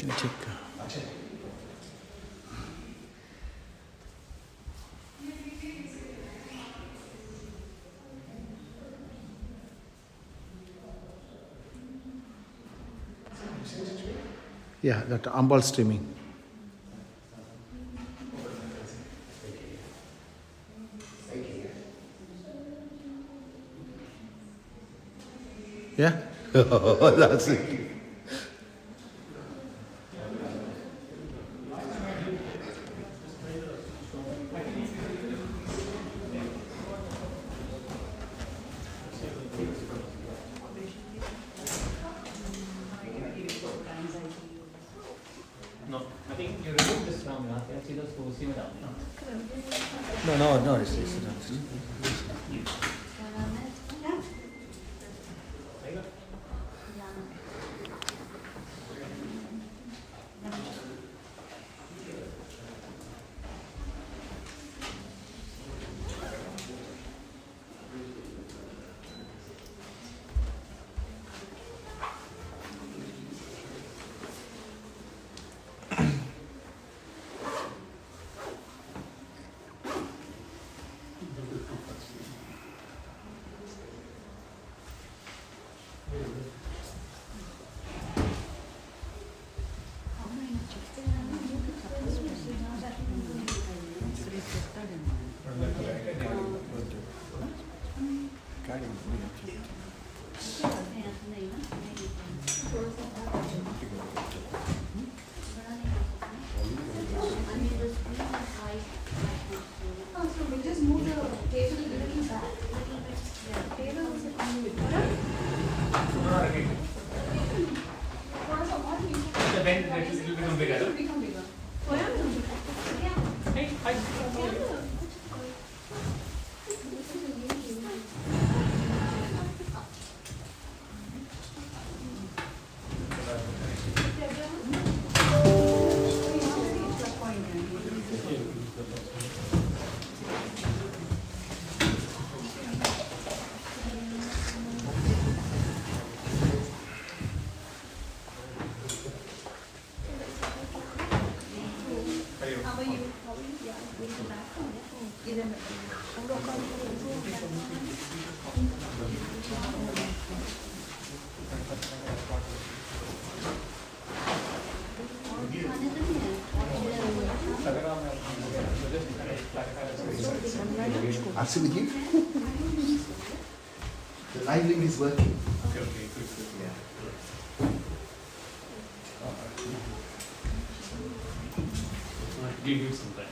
can check. Yeah, that Ambal streaming. Yeah? That's it. No, I think you remove this from now. You see those who see it out. No, it's I'll sit with you. The live link is working. Okay, good. Yeah. Give you some time.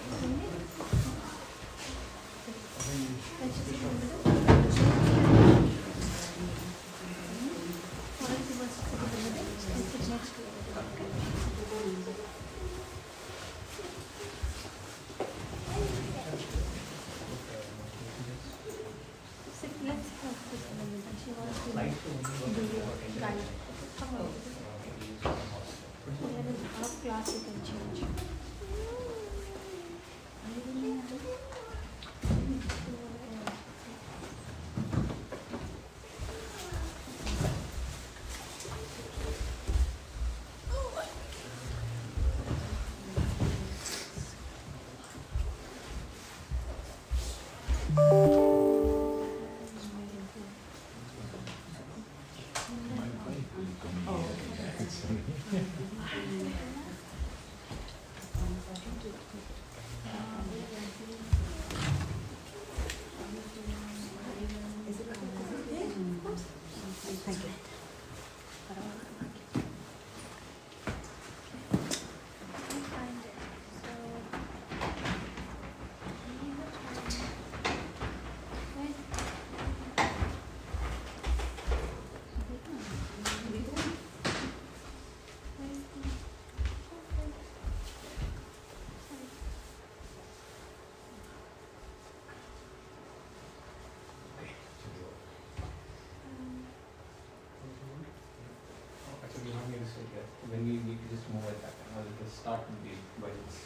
When we need to just move it back, or we can start with the violence.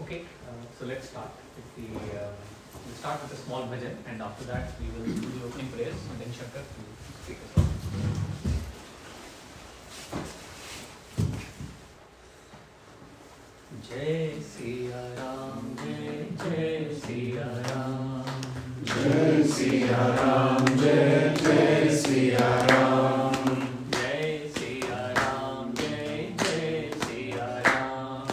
Okay, so let's start with the We'll start with a small bhajan, and after that we will do the opening prayers, and then Shankar to take us on. Jai Siya Ram, Jai Siya Ram, Jai Siya Ram, Jai Siya Ram, Jai Siya Ram, Jai Siya Ram,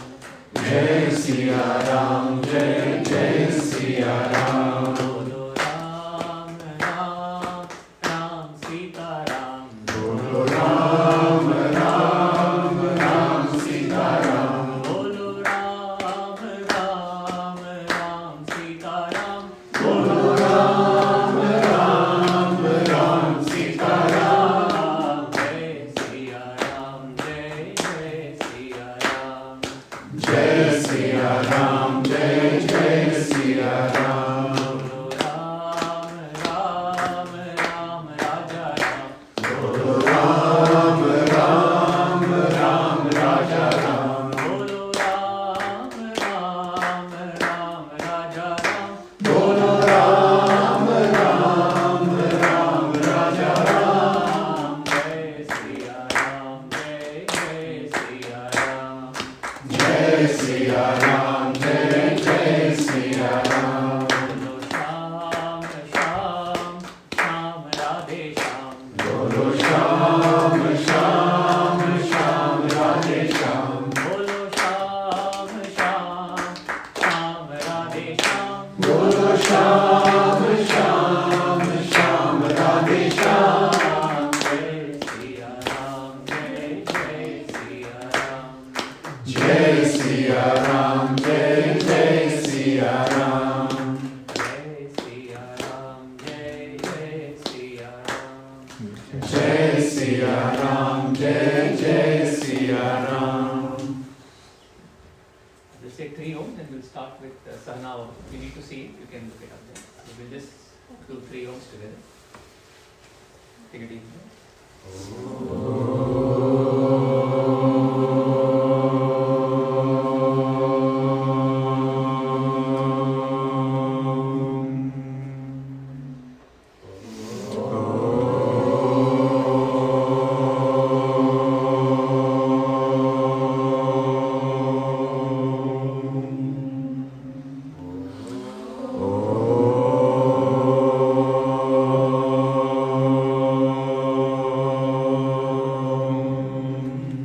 Jai Siya Ram, Jai Siya Ram, Bolo Ram, Ram, Ram Sita Ram, Bolo Ram, Ram, Ram Sita Ram, Bolo Ram, Ram, Ram Sita Ram, Bolo Ram, Ram, Ram Sita Ram, Jai Siya Ram, Jai Siya Ram, Jai Siya Ram, Jai Siya Ram, Bolo Ram, Ram, Ram Raja Ram, Bolo Ram, Ram, Ram Raja Ram, Bolo Ram, Ram, Ram Raja Ram, Bolo Ram, Ram, Ram Raja Ram, Jai Siya Ram, Jai Siya Ram, Jai Siya Ram, Jai Siya Ram, Bolo Sham, Sham, Sham Radhe Sham, Bolo Sham, Sham, Sham Radhe Sham, Bolo Sham, Sham, Sham Radhe Sham, Bolo Sham, Sham, Sham Radhe Sham, Jai Siya Ram, Jai Siya Ram, Jai Siya Ram, Jai Siya Ram, Jai Siya Ram, Jai Siya Ram. Jai Siya Ram, Jai Siya Ram. We'll say 3 ohms and we'll start with Sahana. We need to see it, you can look it up there. So we'll just do 3 ohms together. Take it easy.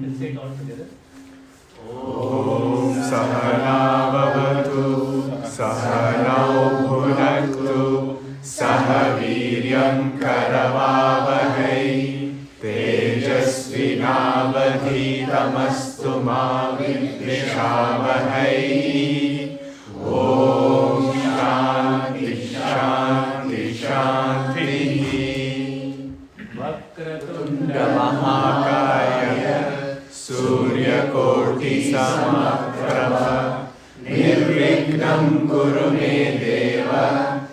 Let's say it all together. Om Sahana Bhavatu, Sahanau Bhunaktu, Sahaviryam Karavavahai, Tejasvinavadhitamastu ma vidvishavahai. Om Shanti Shanti Shanti. Vakratunda Mahakaya Suryakoti Samaprabha Nirvignam Kuru Me Deva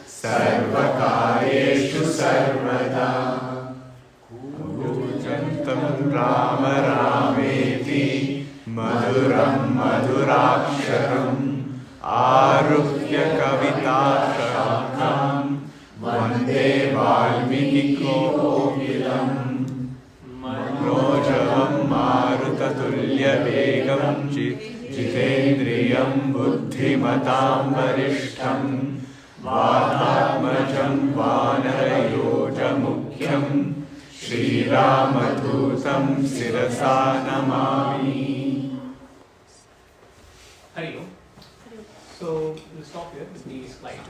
Sarvakaryeshu Sarvada Pujantam Rama Rameti Maduram Maduraksharam Aruhya Kavita Shakam Vande Valmiki Kokilam Manojam Marutatullya Vegam Jitendriyam Buddhimatam Varishtham Vadatmajam Vanarayojamukyam Shri Ramadutam Sirasa Namami. Hari Om. So we'll stop here with the slide.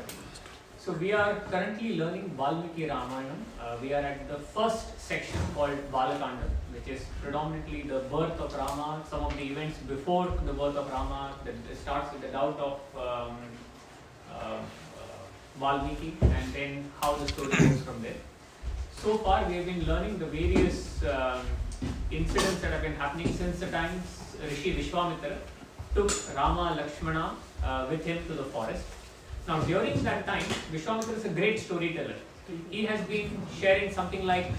So we are currently learning Valmiki Ramayana. We are at the first section called Balakanda, which is predominantly the birth of Rama, some of the events before the birth of Rama. That starts with the doubt of Valmiki, and then how the story goes from there. So far we have been learning the various incidents that have been happening since the times Rishi Vishwamitra took Rama Lakshmana with him to the forest. Now during that time, Vishwamitra is a great storyteller. He has been sharing something like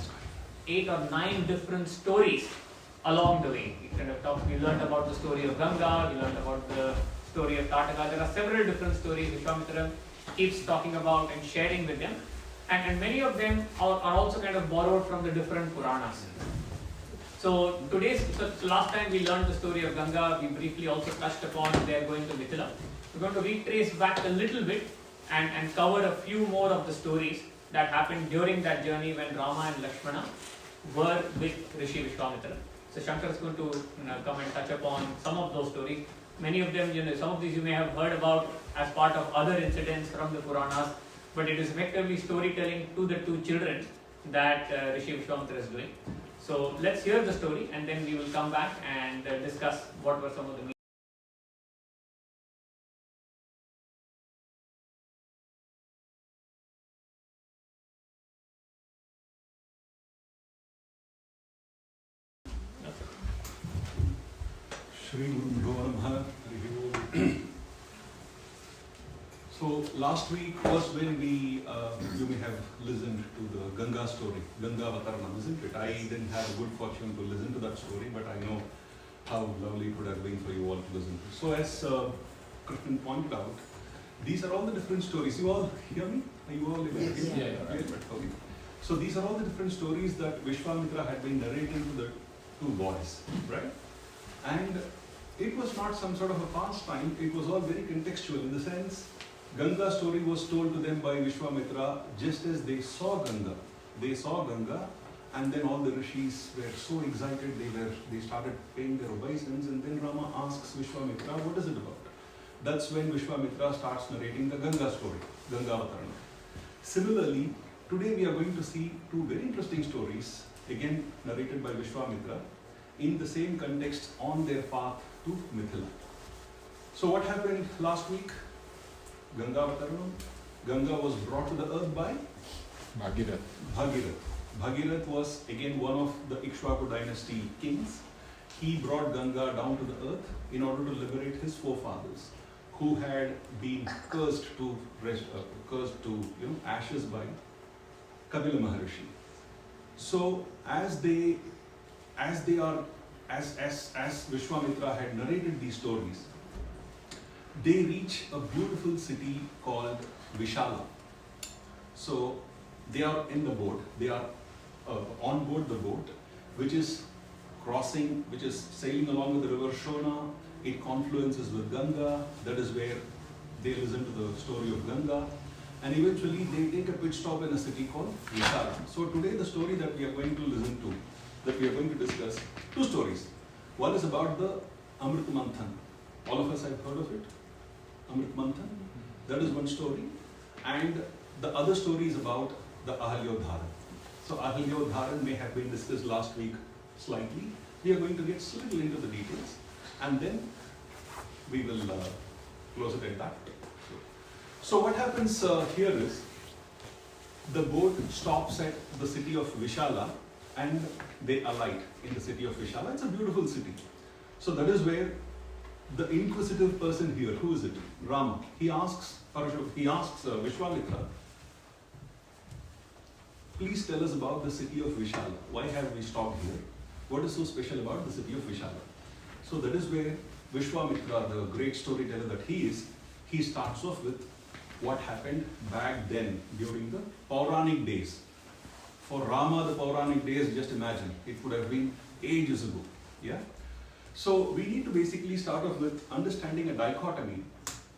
8 or 9 different stories along the way. We learned about the story of Ganga, we learned about the story of Tataka. There are several different stories Vishwamitra keeps talking about and sharing with them. And many of them are also kind of borrowed from the different Puranas. So last time we learned the story of Ganga, we briefly also touched upon their going to Mithila. We're going to retrace back a little bit and cover a few more of the stories that happened during that journey when Rama and Lakshmana were with Rishi Vishwamitra. So Shankar is going to come and touch upon some of those stories. Many of them, some of these you may have heard about as part of other incidents from the Puranas, but it is effectively storytelling to the two children that Rishi Vishwamitra is doing. So let's hear the story and then we will come back and discuss what were some of the Shri Guru Namaha. So last week was when you may have listened to the Ganga story, Ganga Avataranam, isn't it? I didn't have a good fortune to listen to that story, but I know how lovely it would have been for you all to listen to. So as Krishnan pointed out, these are all the different stories. You all hear me? Are you all able to hear me? Yeah. Okay. So these are all the different stories that Vishwamitra had been narrating to the two boys, right? And it was not some sort of a pastime, it was all very contextual in the sense Ganga's story was told to them by Vishwamitra just as they saw Ganga. They saw Ganga and then all the rishis were so excited, they started paying their obeisance, and then Rama asks Vishwamitra, what is it about? That's when Vishwamitra starts narrating the Ganga story, Ganga Avatarana. Similarly, today we are going to see two very interesting stories, again narrated by Vishwamitra, in the same context on their path to Mithila. So what happened last week? Ganga Avataranam. Ganga was brought to the earth by Bhagirath. Bhagirath was again one of the Ikshvaku dynasty kings. He brought Ganga down to the earth in order to liberate his forefathers who had been cursed to ashes by Kapila Maharishi. So as Vishwamitra had narrated these stories, they reach a beautiful city called Vishala. So they are in the boat, they are on board the boat, which is sailing along with the river Shona. It confluences with Ganga. That is where they listen to the story of Ganga. And eventually they take a pit stop in a city called Vishala. So today the story that we are going to listen to, that we are going to discuss, two stories. One is about the Amrit Manthan. All of us have heard of it? Amrit Manthan. That is one story. And the other story is about the Ahalyodharan. So Ahalyodharan may have been discussed last week slightly. We are going to get slightly into the details and then we will close it at that. So what happens here is the boat stops at the city of Vishala and they alight in the city of Vishala. It's a beautiful city. So that is where the inquisitive person here, who is it? Rama. He asks Vishwamitra, please tell us about the city of Vishala. Why have we stopped here? What is so special about the city of Vishala? So that is where Vishwamitra, the great storyteller that he is, he starts off with what happened back then during the Pauranic days. For Rama, the Pauranic days, just imagine, it would have been ages ago. Yeah? So we need to basically start off with understanding a dichotomy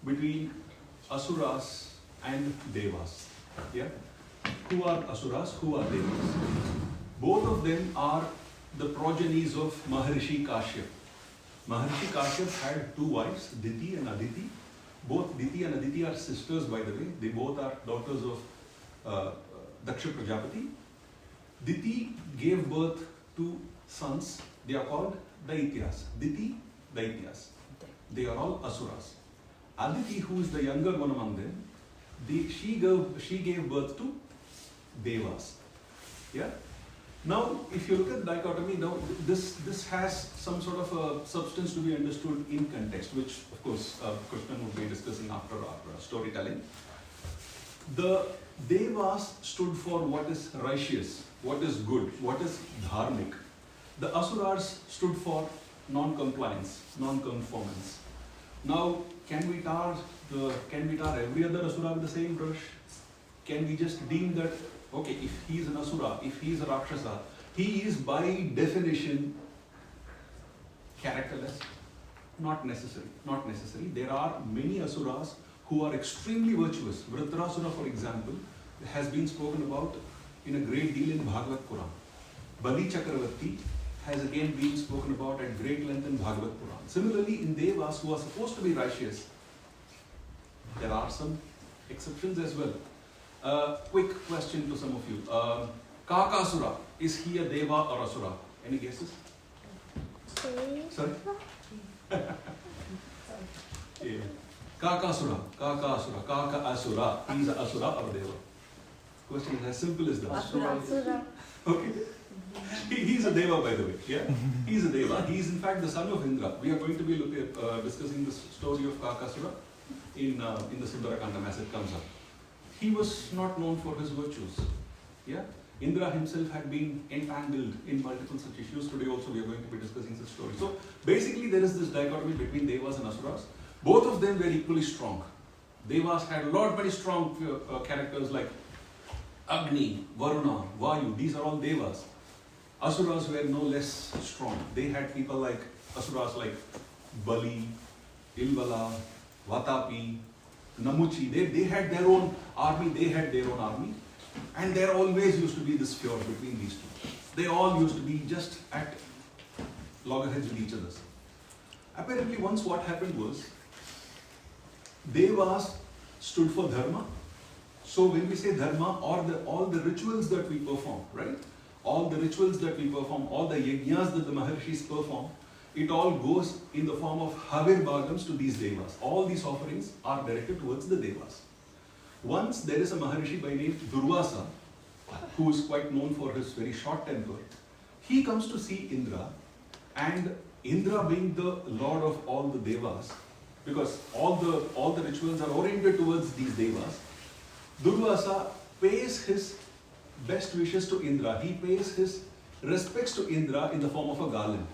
between Asuras and Devas. Yeah? Who are Asuras? Who are Devas? Both of them are the progenies of Maharishi Kashyap. Maharishi Kashyap had two wives, Diti and Aditi. Both Diti and Aditi are sisters, by the way. They both are daughters of Daksha Prajapati. Diti gave birth to sons. They are called Daityas. Diti, Daityas. They are all Asuras. Aditi, who is the younger one among them, she gave birth to Devas. Yeah? Now, if you look at the dichotomy, now this has some sort of a substance to be understood in context, which of course Krishnan would be discussing after our storytelling. The Devas stood for what is righteous, what is good, what is dharmic. The Asuras stood for non-compliance, non-conformance. Now, can we tar every other asura with the same brush? Can we just deem that, okay, if he is an asura, if he is a rakshasa, he is by definition characterless? Not necessary. Not necessary. There are many asuras who are extremely virtuous. Vritrasura, for example, has been spoken about in a great deal in Bhagavad Puran. Bali Chakravarti has again been spoken about at great length in Bhagavad Puran. Similarly, in Devas who are supposed to be righteous, there are some exceptions as well. Quick question to some of you. Kakasura, is he a Deva or Asura? Any guesses? Sorry? Yeah. Kakasura, Kaka Asura, he is an Asura or Deva? Question is as simple as that. Asura. Okay. He is a Deva, by the way. Yeah, he is a Deva. He is in fact the son of Indra. We are going to be discussing the story of Kakasura in the Sundarakandam as it comes up. He was not known for his virtues. Yeah, Indra himself had been entangled in multiple such issues. Today also we are going to be discussing such stories. So basically there is this dichotomy between Devas and Asuras. Both of them were equally strong. Devas had a lot very strong characters like Agni, Varuna, Vayu. These are all Devas. Asuras were no less strong. They had people like Asuras like Bali, Ilvala, Vatapi, Namuchi. They had their own army. And there always used to be this feud between these two. They all used to be just at loggerheads with each other. Apparently once what happened was, Devas stood for Dharma. So when we say Dharma, all the rituals that we perform, right? All the rituals that we perform, all the yajnas that the Maharshis perform, it all goes in the form of Havir Bhagams to these Devas. All these offerings are directed towards the Devas. Once there is a Maharshi by name Durvasa, who is quite known for his very short temper. He comes to see Indra, and Indra being the lord of all the Devas, because all the rituals are oriented towards these Devas, Durvasa pays his best wishes to Indra. He pays his respects to Indra in the form of a garland.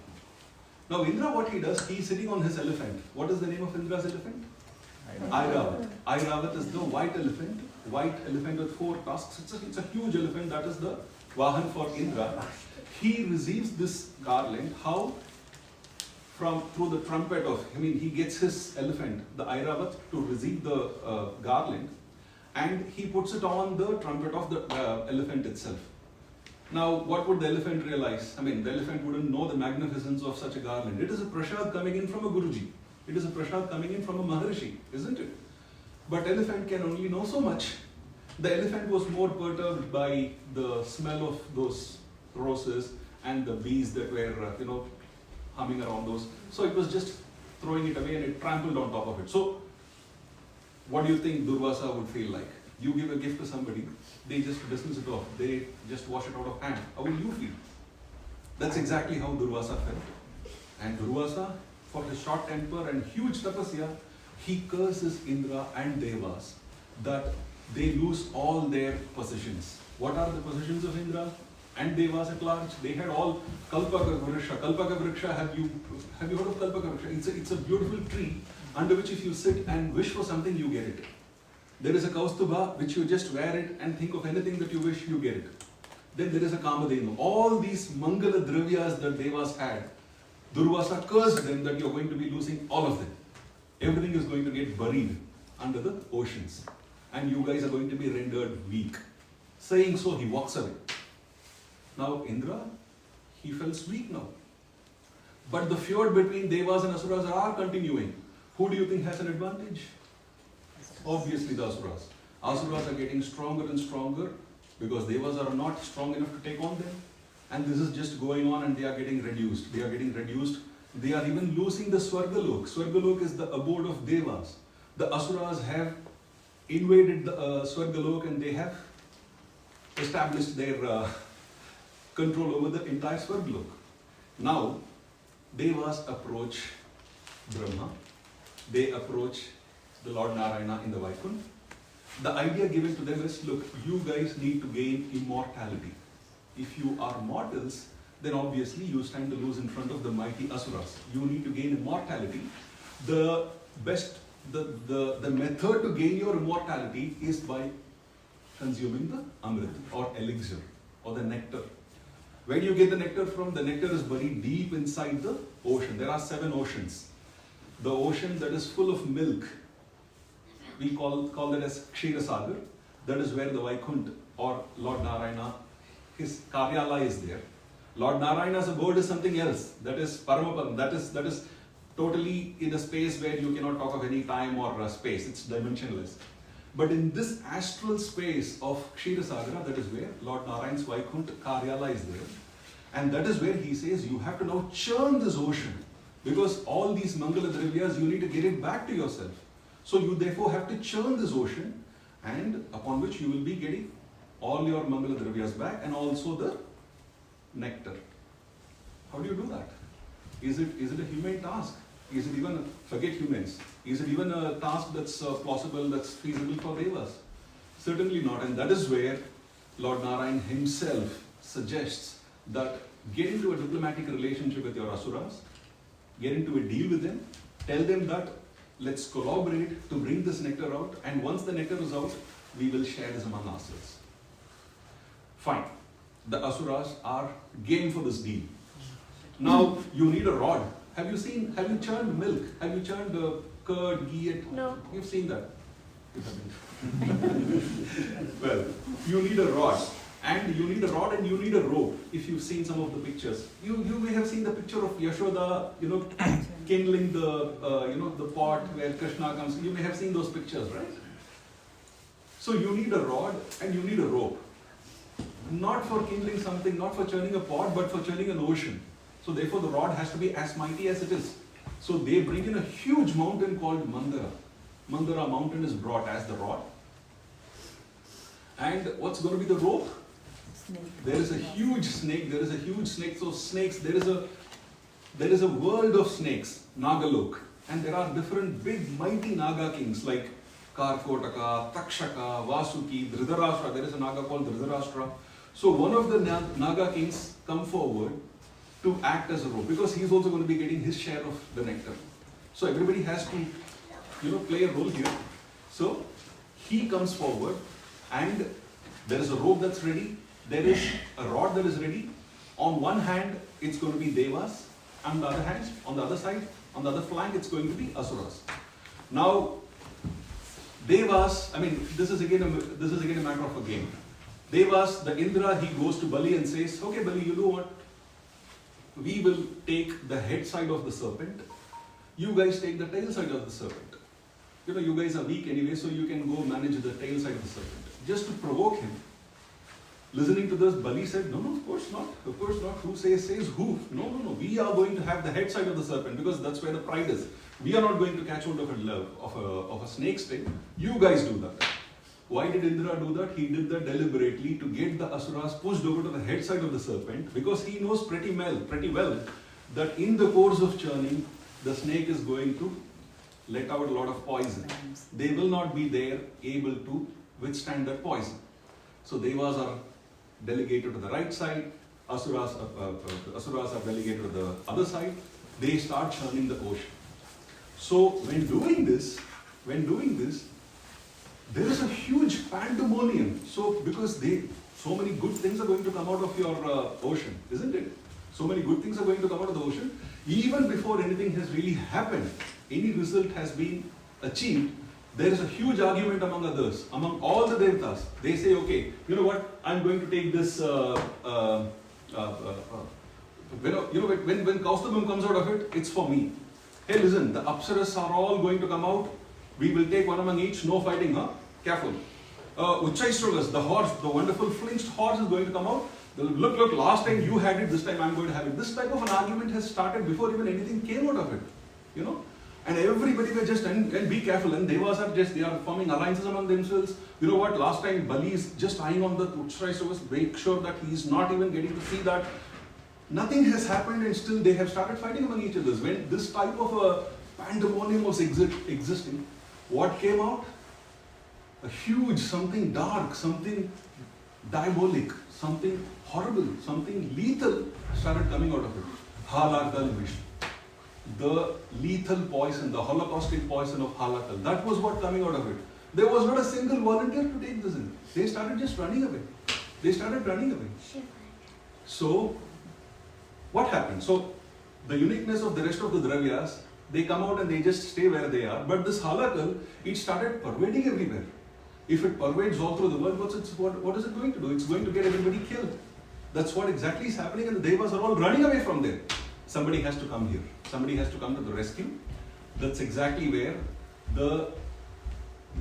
Now Indra, what he does, he is sitting on his elephant. What is the name of Indra's elephant? Airavat. Airavat is the white elephant with 4 tusks. It's a huge elephant. That is the Vahan for Indra. He receives this garland. How? Through the trumpet of, he gets his elephant, the Airavat, to receive the garland, and he puts it on the trumpet of the elephant itself. Now, what would the elephant realize? The elephant wouldn't know the magnificence of such a garland. It is a prasad coming in from a Guruji. It is a prasad coming in from a Maharshi, isn't it? But elephant can only know so much. The elephant was more perturbed by the smell of those roses and the bees that were, humming around those. So it was just throwing it away and it trampled on top of it. So, what do you think Durvasa would feel like? You give a gift to somebody, they just dismiss it off. They just wash it out of hand. How will you feel? That's exactly how Durvasa felt. And Durvasa, for his short temper and huge tapasya, he curses Indra and Devas that they lose all their possessions. What are the possessions of Indra and Devas at large? They had all Kalpaka Vriksha. Kalpaka Vriksha, have you heard of Kalpaka Vriksha? It's a beautiful tree under which if you sit and wish for something, you get it. There is a Kaustubha, which you just wear it and think of anything that you wish, you get it. Then there is a Kamadhenu. All these Mangala Dravyas that Devas had, Durvasa cursed them that you're going to be losing all of them. Everything is going to get buried under the oceans. And you guys are going to be rendered weak. Saying so, he walks away. Now Indra, he feels weak now. But the feud between Devas and Asuras are continuing. Who do you think has an advantage? Obviously the Asuras. Asuras are getting stronger and stronger because Devas are not strong enough to take on them. And this is just going on and they are getting reduced. They are even losing the Swargalok. Swargalok is the abode of Devas. The Asuras have invaded the Swargalok and they have established their control over the entire Swargalok. Now, Devas approach Brahma. They approach the Lord Narayana in the Vaikunth. The idea given to them is, look, you guys need to gain immortality. If you are mortals, then obviously you stand to lose in front of the mighty Asuras. You need to gain immortality. the best, the method to gain your immortality is by consuming the amrit or elixir or the nectar. Where do you get the nectar from? The nectar is buried deep inside the ocean. There are 7 oceans. The ocean that is full of milk, we call that as Ksheerasagar. That is where the Vaikuntha or Lord Narayana, his Karyala is there. Lord Narayana's abode is something else. That is Paramapadam. That is totally in a space where you cannot talk of any time or space. It's dimensionless. But in this astral space of Ksheerasagar, that is where Lord Narayan's Vaikuntha Karyala is there. And that is where he says you have to now churn this ocean. Because all these Mangala Dravyas, you need to get it back to yourself. So you therefore have to churn this ocean, and upon which you will be getting all your Mangala Dravyas back and also the nectar. How do you do that? Is it a human task? Is it even, forget humans, is it even a task that's possible, that's feasible for Devas? Certainly not. And that is where Lord Narayan himself suggests that get into a diplomatic relationship with your Asuras, get into a deal with them, tell them that let's collaborate to bring this nectar out, and once the nectar is out, we will share this among ourselves. Fine. The Asuras are game for this deal. Now, you need a rod. Have you churned milk? Have you churned curd, ghee? No. You've seen that? You haven't. Well, you need a rod. And you need a rod and you need a rope. If you've seen some of the pictures, you may have seen the picture of Yashoda, kindling the pot where Krishna comes. You may have seen those pictures, right? So you need a rod and you need a rope. Not for kindling something, not for churning a pot, but for churning an ocean. So therefore the rod has to be as mighty as it is. So they bring in a huge mountain called Mandara. Mandara mountain is brought as the rod. And what's going to be the rope? There is a huge snake. So snakes, there is a world of snakes, Nagalok. And there are different big mighty Naga kings like Karkotaka, Takshaka, Vasuki, Dhritarashtra. There is a Naga called Dhritarashtra. So one of the Naga kings come forward to act as a rope, because he's also going to be getting his share of the nectar. So everybody has to, play a role here. So he comes forward, and there is a rope that's ready. There is a rod that is ready. On one hand, it's going to be Devas, and on the other hand, on the other side, on the other flank, it's going to be Asuras. Now, Devas, this is again a matter of a game. Devas, the Indra, he goes to Bali and says, okay, Bali, you know what? We will take the head side of the serpent. You guys take the tail side of the serpent. You guys are weak anyway, so you can go manage the tail side of the serpent. Just to provoke him. Listening to this, Bali said, no, of course not. Of course not. Who says who? No. We are going to have the head side of the serpent, because that's where the pride is. We are not going to catch hold of a snake's tail. You guys do that. Why did Indra do that? He did that deliberately to get the Asuras pushed over to the head side of the serpent, because he knows pretty well that in the course of churning, the snake is going to let out a lot of poison. They will not be there able to withstand that poison. So Devas are delegated to the right side, Asuras are delegated to the other side. They start churning the ocean. So when doing this, there is a huge pandemonium. So because so many good things are going to come out of your ocean, isn't it? So many good things are going to come out of the ocean. Even before anything has really happened, any result has been achieved, there is a huge argument among others, among all the Devatas. They say, okay, you know what, I'm going to take this, when Kaustubham comes out of it, it's for me. Hey, listen, the Apsaras are all going to come out. We will take one among each, no fighting, huh? Careful. Uchchaisravas, the horse, the wonderful flinched horse is going to come out. Look, last time you had it, this time I'm going to have it. This type of an argument has started before even anything came out of it, And everybody were just, and be careful, and Devas are they are forming alliances among themselves. You know what, last time Bali is just eyeing on the Uchchaisravas, make sure that he is not even getting to see that. Nothing has happened, and still they have started fighting among each other. When this type of a pandemonium was existing, what came out? A huge, something dark, something diabolic, something horrible, something lethal started coming out of it. Halakal Vish. the lethal poison, the holocaustic poison of halakal. That was what coming out of it. There was not a single volunteer to take this in. They started just running away. They started running away. So, what happened? So, the uniqueness of the rest of the dravyas, they come out and they just stay where they are. But this halakal, it started pervading everywhere. If it pervades all through the world, what is it going to do? It's going to get everybody killed. That's what exactly is happening, and the devas are all running away from there. Somebody has to come here. Somebody has to come to the rescue. That's exactly where the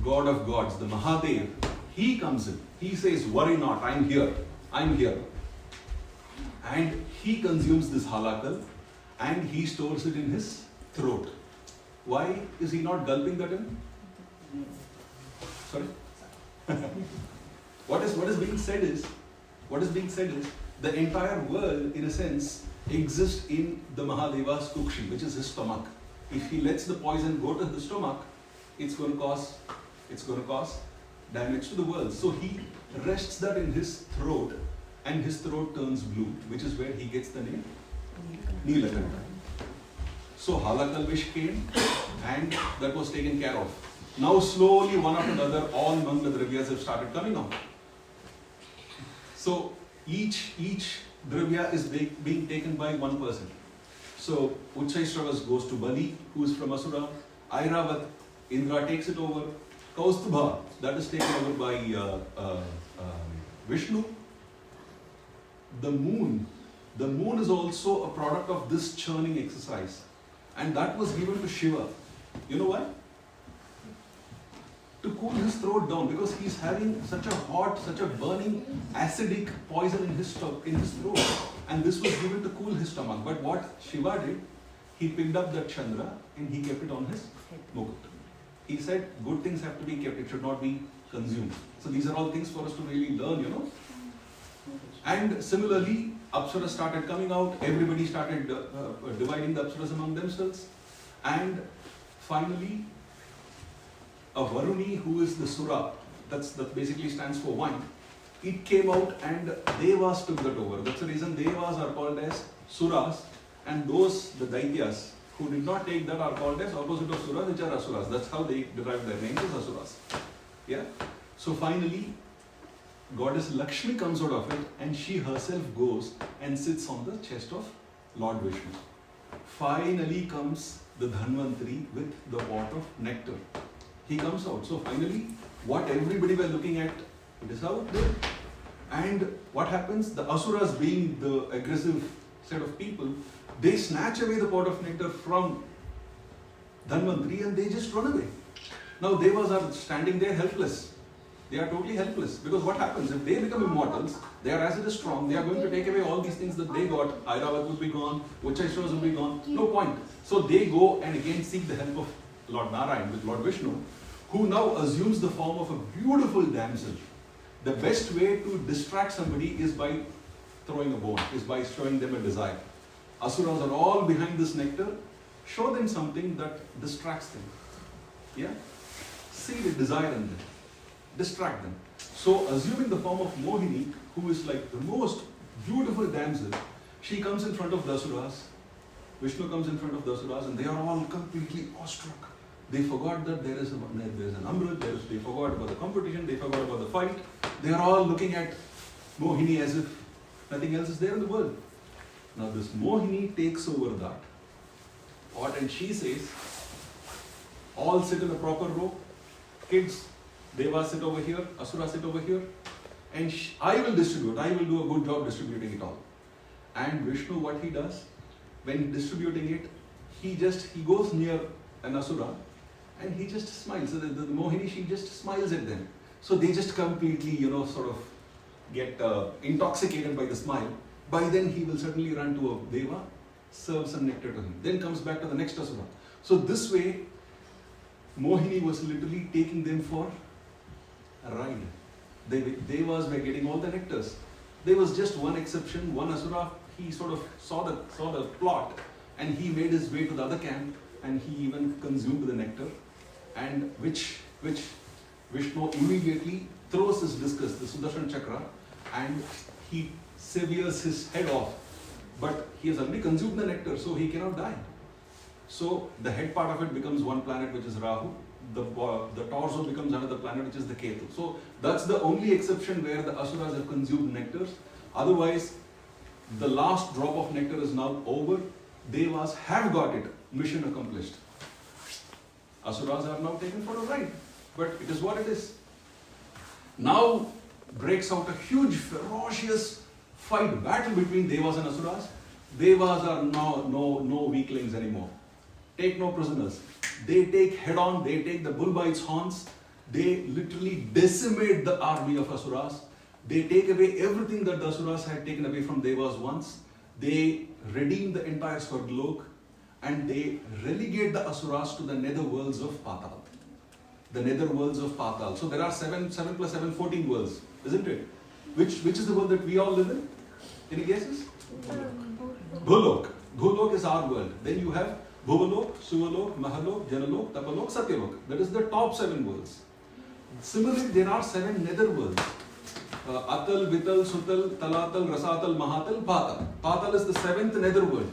God of gods, the Mahadev, he comes in. He says, worry not, I'm here. I'm here. And he consumes this halakal and he stores it in his throat. Why is he not gulping that in? Sorry? What is being said is the entire world, in a sense, exists in the Mahadeva's kukshi, which is his stomach. If he lets the poison go to the stomach, it's going to cause damage to the world. So he rests that in his throat, and his throat turns blue, which is where he gets the name Neelakanta. So halakal vish came, and that was taken care of. Now slowly, one after the other, all among the dravyas have started coming out. So each dravya is being taken by one person. So Uchchaisravas goes to Bali, who is from Asura. Airavat, Indra takes it over. Kaustubha, that is taken over by Vishnu. The moon is also a product of this churning exercise, and that was given to Shiva. You know why? To cool his throat down, because he's having such a hot, such a burning, acidic poison in his throat, and this was given to cool his stomach. But what Shiva did, he picked up that Chandra and he kept it on his mukut. He said, good things have to be kept, it should not be consumed. So these are all things for us to really learn, you know. And similarly, Apsaras started coming out, everybody started dividing the Apsaras among themselves, and finally, a Varuni, who is the Sura, that basically stands for one, it came out and Devas took that over. That's the reason Devas are called as Suras, and those, the Daityas, who did not take that are called as opposite of Suras, which are Asuras. That's how they derived their names as Asuras. Yeah. So finally, Goddess Lakshmi comes out of it, and she herself goes and sits on the chest of Lord Vishnu. Finally comes the Dhanvantari with the pot of nectar. He comes out. So finally, what everybody were looking at, it is out there. And what happens? The Asuras, being the aggressive set of people, they snatch away the pot of nectar from Dhanvantari and they just run away. Now Devas are standing there helpless. They are totally helpless, because what happens if they become immortals? Their acid is strong. They are going to take away all these things that they got. Airavat would be gone. Uchchaisravas would be gone. No point. So they go and again seek the help of Lord Narayan with Lord Vishnu, who now assumes the form of a beautiful damsel. The best way to distract somebody is by throwing a bone, is by showing them a desire. Asuras are all behind this nectar. Show them something that distracts them. Yeah? See the desire in them. Distract them. So, assuming the form of Mohini, who is like the most beautiful damsel, she comes in front of the Asuras. Vishnu comes in front of the Asuras, and they are all completely awestruck. They forgot that there is an Amrit, they forgot about the competition, they forgot about the fight. They are all looking at Mohini as if nothing else is there in the world. Now this Mohini takes over that pot, and she says, all sit in a proper row. Kids, Devas sit over here, Asura sit over here, and I will distribute. I will do a good job distributing it all. And Vishnu, what he does, when distributing it, he goes near an Asura and he just smiles. So the Mohini, she just smiles at them. So they just completely, sort of get intoxicated by the smile. By then he will certainly run to a Deva, serve some nectar to him. Then comes back to the next Asura. So this way, Mohini was literally taking them for a ride. Devas were getting all the nectars. There was just one exception, one Asura, he sort of saw the plot, and he made his way to the other camp, and he even consumed the nectar, and which Vishnu immediately throws his discus, the Sudarshan Chakra, and he severs his head off. But he has already consumed the nectar, so he cannot die. So the head part of it becomes one planet, which is Rahu. The torso becomes another planet, which is the Ketu. So that's the only exception where the Asuras have consumed nectars. Otherwise, the last drop of nectar is now over. Devas have got it. Mission accomplished. Asuras are now taken for a ride. But it is what it is. Now breaks out a huge, ferocious fight, battle between Devas and Asuras. Devas are now no weaklings anymore. Take no prisoners. They take head on, they take the bull by its horns. They literally decimate the army of Asuras. They take away everything that the Asuras had taken away from Devas once. They redeem the entire Swargalok and they relegate the Asuras to the nether worlds of Patal. The nether worlds of Patal. So there are 7 plus 7, 14 worlds, isn't it? Which is the world that we all live in? Any guesses? Bhulok. Bhulok is our world. Then you have Bhuvalok, Suvalok, Mahalok, Janalok, Tapalok, Satyalok. That is the top 7 worlds. Similarly, there are 7 nether worlds. Atal, Vital, Sutal, Talatal, Rasatal, Mahatal, Patal. Patal is the 7th nether world.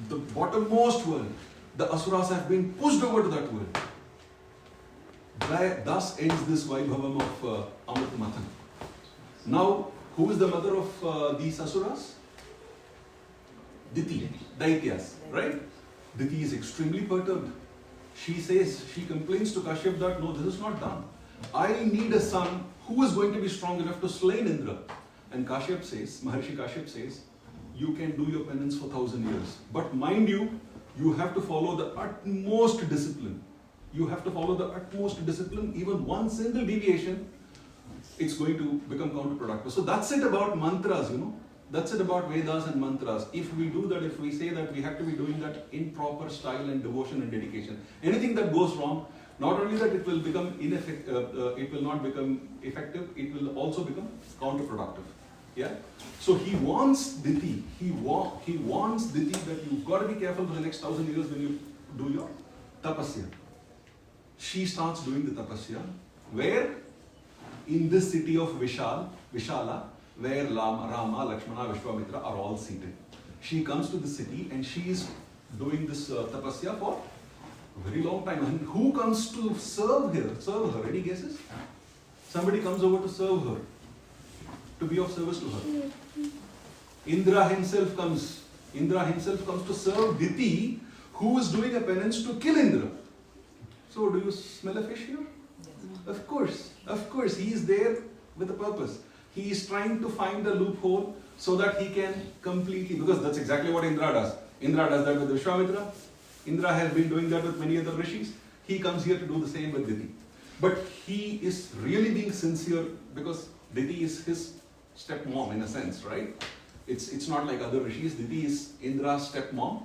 The bottommost world. The Asuras have been pushed over to that world. Thus ends this Vaibhavam of Amrit Mathan. Now, who is the mother of these Asuras? Diti, Daityas, right? Diti is extremely perturbed. She says, she complains to Kashyap that no, this is not done. I need a son who is going to be strong enough to slay Indra. And Kashyap says, Maharshi Kashyap says, you can do your penance for 1,000 years. But mind you, you have to follow the utmost discipline. You have to follow the utmost discipline. Even one single deviation, it's going to become counterproductive. So that's it about mantras, you know. That's it about Vedas and mantras. If we do that, if we say that, we have to be doing that in proper style and devotion and dedication. Anything that goes wrong, not only that it will become it will not become effective, it will also become counterproductive. Yeah. So he warns Diti. He warns Diti that you've got to be careful for the next 1,000 years when you do your tapasya. She starts doing the tapasya. Where? In this city of Vishala, where Rama, Lakshmana, Vishwamitra are all seated. She comes to the city and she is doing this tapasya for a very long time. And who comes to serve her? Any guesses? Somebody comes over to serve her, to be of service to her. Indra himself comes to serve Diti, who is doing a penance to kill Indra. So do you smell a fish here? Yes. Of course, he is there with a purpose. He is trying to find a loophole so that he can completely, because that's exactly what Indra does. Indra does that with Vishwamitra. Indra has been doing that with many other rishis. He comes here to do the same with Diti. But he is really being sincere because Diti is his stepmom in a sense, right? It's not like other rishis. Diti is Indra's stepmom.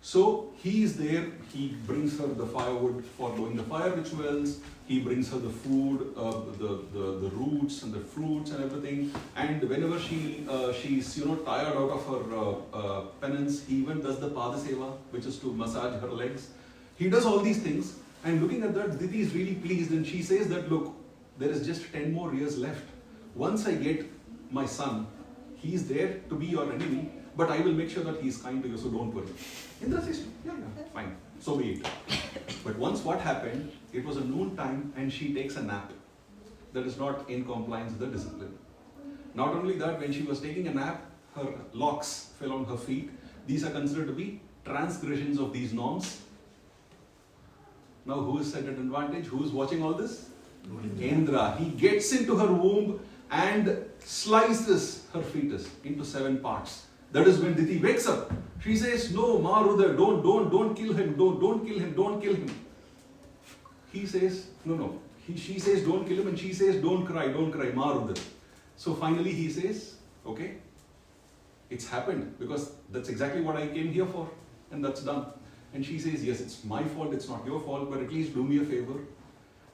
So he is there, he brings her the firewood for doing the fire rituals, he brings her the food, the roots and the fruits and everything. And whenever she's tired out of her penance, he even does the padaseva, which is to massage her legs. He does all these things, and looking at that, Diti is really pleased, and she says that, look, there is just 10 more years left. Once I get my son, he is there to be your enemy, but I will make sure that he is kind to you, so don't worry. Indra says, yeah, fine, so be it. But once what happened, it was a noon time and she takes a nap. That is not in compliance with the discipline. Not only that, when she was taking a nap, her locks fell on her feet. These are considered to be transgressions of these norms. Now who is at an advantage? Who is watching all this? Indra. He gets into her womb and slices her fetus into 7 parts. That is when Diti wakes up. She says, no, Maruda, don't kill him, don't kill him. He says, no. She says, don't kill him, and she says, don't cry, Maruda. So finally he says, okay, it's happened because that's exactly what I came here for, and that's done. And she says, yes, it's my fault, it's not your fault, but at least do me a favor.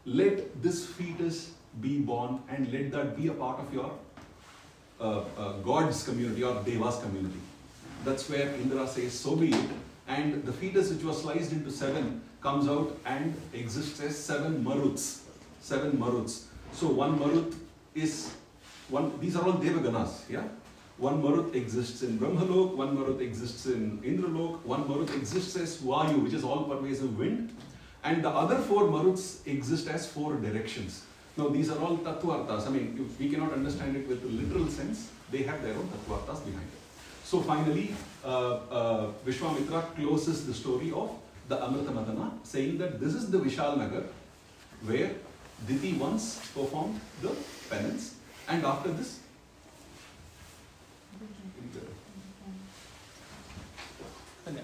Let this fetus be born and let that be a part of your God's community or Deva's community. That's where Indra says, so be it. And the fetus which was sliced into 7 comes out and exists as 7 maruts. 7 maruts. So one marut is, these are all Devaganas, yeah? One Marut exists in Brahmalok, one Marut exists in Indralok, one Marut exists as Vayu, which is all pervasive wind, and the other 4 Maruts exist as 4 directions. Now these are all Tattvarthas. I mean, if we cannot understand it with the literal sense, they have their own Tattvarthas behind it. So finally, Vishwamitra closes the story of the Amrita Madana, saying that this is the Vishal Nagar where Diti once performed the penance, and after this,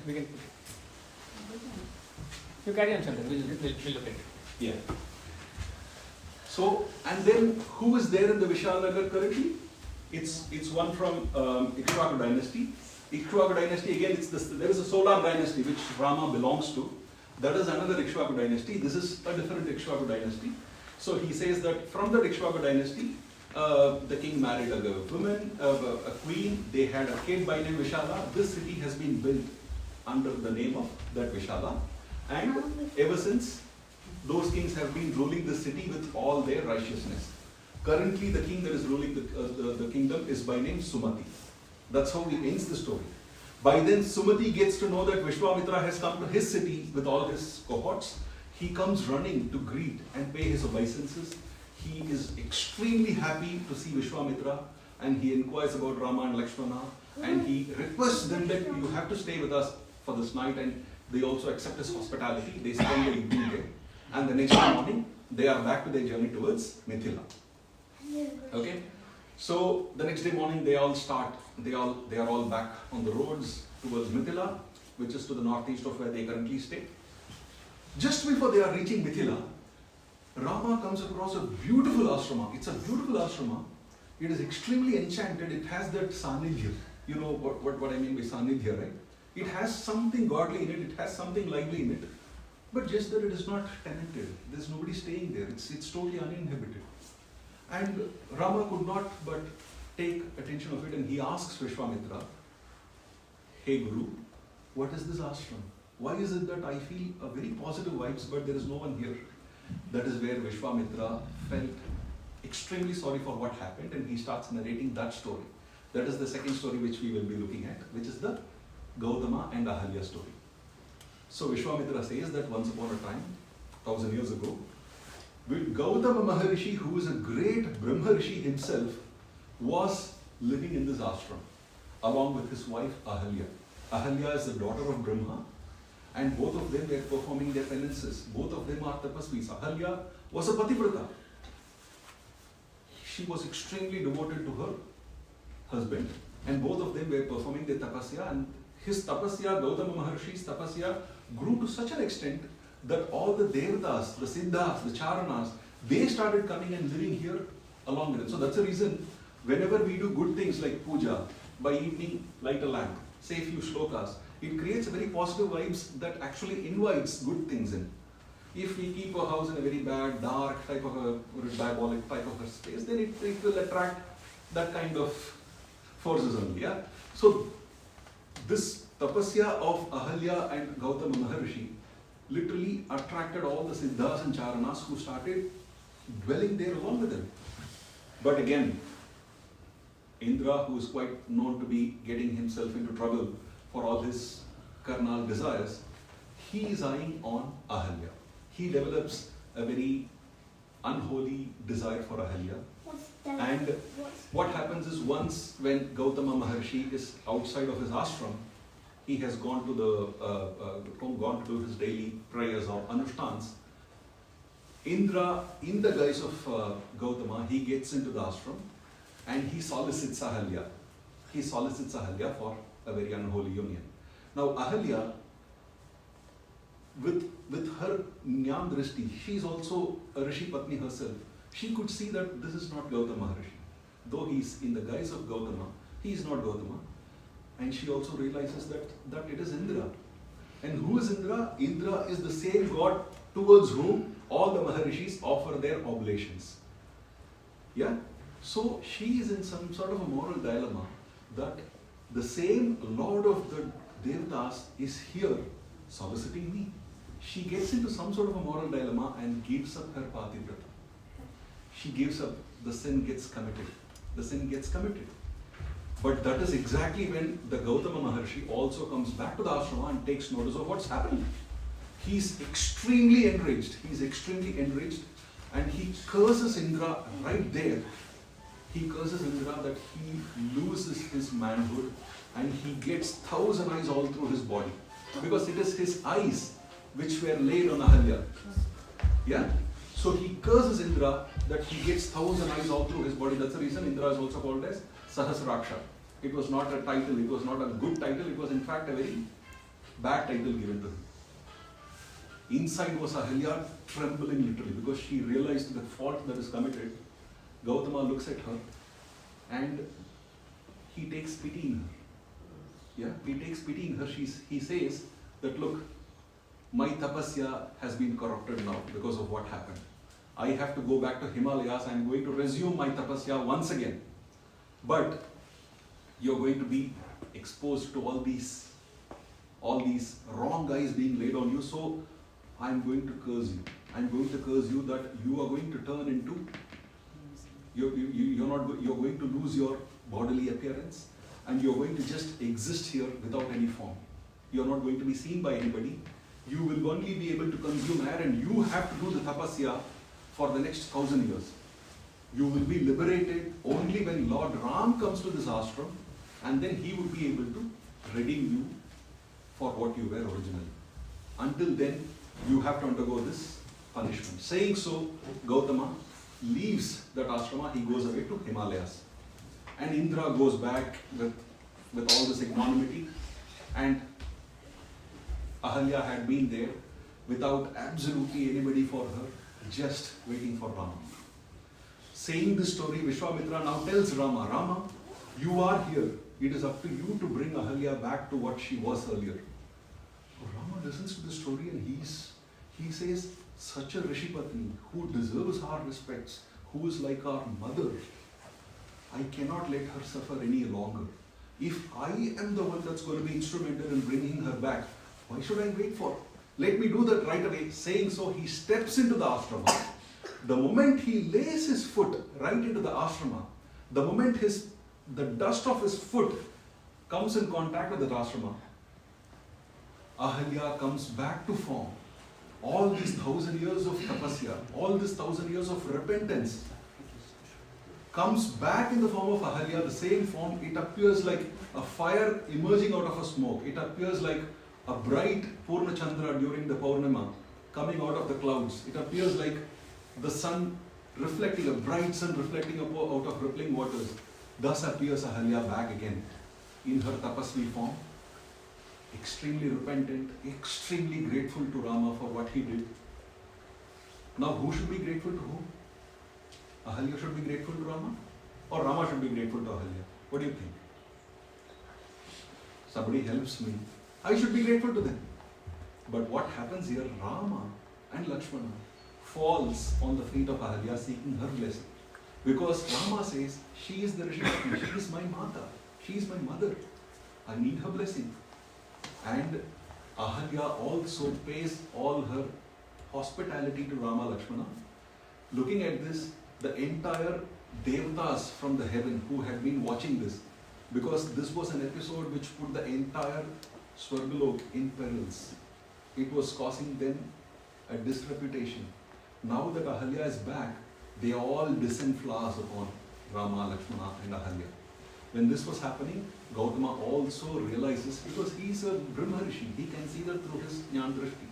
we can. You carry on, Chandran. We'll look at it. yeah. So, and then who is there in the Vishal Nagar currently? It's one from Ikshvaku dynasty. Ikshvaku dynasty, again, there is a solar dynasty which Rama belongs to. That is another Ikshvaku dynasty. This is a different Ikshvaku dynasty. So he says that from the Ikshvaku dynasty, the king married a woman, a queen. They had a kid by name Vishala. This city has been built under the name of that Vishala. And ever since, those kings have been ruling the city with all their righteousness. Currently, the king that is ruling the kingdom is by name Sumati. That's how he ends the story. By then, Sumati gets to know that Vishwamitra has come to his city with all his cohorts. He comes running to greet and pay his obeisances. He is extremely happy to see Vishwamitra, and he inquires about Rama and Lakshmana, and he requests them that you have to stay with us for this night, and they also accept his hospitality. They spend the evening there, and the next morning they are back to their journey towards Mithila. Okay, so the next day morning they all start. They are all back on the roads towards Mithila, which is to the northeast of where they currently stay. Just before they are reaching Mithila, Rama comes across a beautiful ashrama. It's a beautiful ashrama. It is extremely enchanted. It has that sanidhya. You know what I mean by sanidhya, right? It has something godly in it. It has something lively in it. But just that it is not tenanted. There's nobody staying there. It's totally uninhabited. And Rama could not but take attention of it, and he asks Vishwamitra, "Hey Guru, what is this ashram? Why is it that I feel a very positive vibes, but there is no one here?" That is where Vishwamitra felt extremely sorry for what happened, and he starts narrating that story. That is the second story which we will be looking at, which is the Gautama and Ahalya story. So Vishwamitra says that once upon a time, 1000 years ago, Gautama Maharishi, who is a great Brahma Rishi himself, was living in this ashram along with his wife Ahalya. Ahalya is the daughter of Brahma, and both of them were performing their penances. Both of them are tapasvis. Ahalya was a pativrata. She was extremely devoted to her husband, and both of them were performing their tapasya, and his tapasya, Gautama Maharishi's tapasya, grew to such an extent that all the devatas, the siddhas, the charanas, they started coming and living here along with it. So that's the reason whenever we do good things like puja, by evening light a lamp, say a few shlokas, it creates a very positive vibes that actually invites good things in. If we keep a house in a very bad, dark type of a diabolic type of a space, then it will attract that kind of forces only. Yeah. So this tapasya of Ahalya and Gautama Maharishi literally attracted all the siddhas and charanas who started dwelling there along with them. But again, Indra, who is quite known to be getting himself into trouble for all his carnal desires, he is eyeing on Ahalya. He develops a very unholy desire for Ahalya. And what happens is, once when Gautama Maharshi is outside of his ashram, he has gone to gone to do his daily prayers or anushtans. Indra, in the guise of Gautama, he gets into the ashram and he solicits Ahalya. He solicits Ahalya for a very unholy union. Now Ahalya, with her Jnana Drishti, she is also a Rishi Patni herself. She could see that this is not Gautama Maharishi. Though he is in the guise of Gautama, he is not Gautama. And she also realizes that it is Indra. And who is Indra? Indra is the same god towards whom all the Maharishis offer their oblations. Yeah? So she is in some sort of a moral dilemma that the same Lord of the Devatas is here soliciting me. She gets into some sort of a moral dilemma and gives up her pativrata. She gives up, the sin gets committed. The sin gets committed. But that is exactly when the Gautama Maharshi also comes back to the ashrama and takes notice of what's happening. He's extremely enraged. And he curses Indra right there. He curses Indra that he loses his manhood and he gets 1,000 eyes all through his body. Because it is his eyes which were laid on Ahalya. Yeah? So he curses Indra that he gets 1,000 eyes all through his body. That's the reason Indra is also called as Sahasraksha. It was not a title, it was not a good title, it was in fact a very bad title given to him. Inside was Ahalya trembling literally because she realized the fault that is committed. Gautama looks at her and he takes pity in her. Yeah, he takes pity in her. He says that, look, my tapasya has been corrupted now because of what happened. I have to go back to Himalayas. I am going to resume my tapasya once again. But you're going to be exposed to all these wrong eyes being laid on you. So I'm going to curse you. I'm going to curse you that you are going to turn into, you're going to lose your bodily appearance and you're going to just exist here without any form. You're not going to be seen by anybody. You will only be able to consume air and you have to do the tapasya for the next 1,000 years. You will be liberated only when Lord Ram comes to this ashram and then he would be able to redeem you for what you were originally. Until then, you have to undergo this punishment. Saying so, Gautama leaves that ashrama, he goes away to Himalayas. And Indra goes back with all this equanimity, and Ahalya had been there without absolutely anybody for her, just waiting for Rama. Saying this story, Vishwamitra now tells Rama, Rama, you are here. It is up to you to bring Ahalya back to what she was earlier. So Rama listens to the story and he says, such a Rishi Patni who deserves our respects, who is like our mother, I cannot let her suffer any longer. If I am the one that's going to be instrumental in bringing her back, why should I wait for? Let me do that right away. Saying so, he steps into the ashrama. The moment he lays his foot right into the ashrama, the moment the dust of his foot comes in contact with the ashrama, Ahalya comes back to form. All these 1,000 years of tapasya, all this 1,000 years of repentance comes back in the form of Ahalya, the same form. It appears like a fire emerging out of a smoke. It appears like a bright Purna Chandra during the Paurnima coming out of the clouds. It appears like the sun reflecting, a bright sun reflecting out of rippling waters. Thus appears Ahalya back again in her tapasvi form. Extremely repentant, extremely grateful to Rama for what he did. Now who should be grateful to whom? Ahalya should be grateful to Rama? Or Rama should be grateful to Ahalya? What do you think? Somebody helps me, I should be grateful to them. But what happens here? Rama and Lakshmana falls on the feet of Ahalya seeking her blessing. Because Rama says, she is the Rishi Patni, she is my mata, she is my mother. I need her blessing. And Ahalya also pays all her hospitality to Rama Lakshmana. Looking at this, the entire Devatas from the heaven who had been watching this, because this was an episode which put the entire Swargalok in perils. It was causing them a disreputation. Now that Ahalya is back, they all descend flowers upon Rama, Lakshmana and Ahalya. When this was happening, Gautama also realizes, because he is a Brahma Rishi, he can see that through his Jnana Drishti.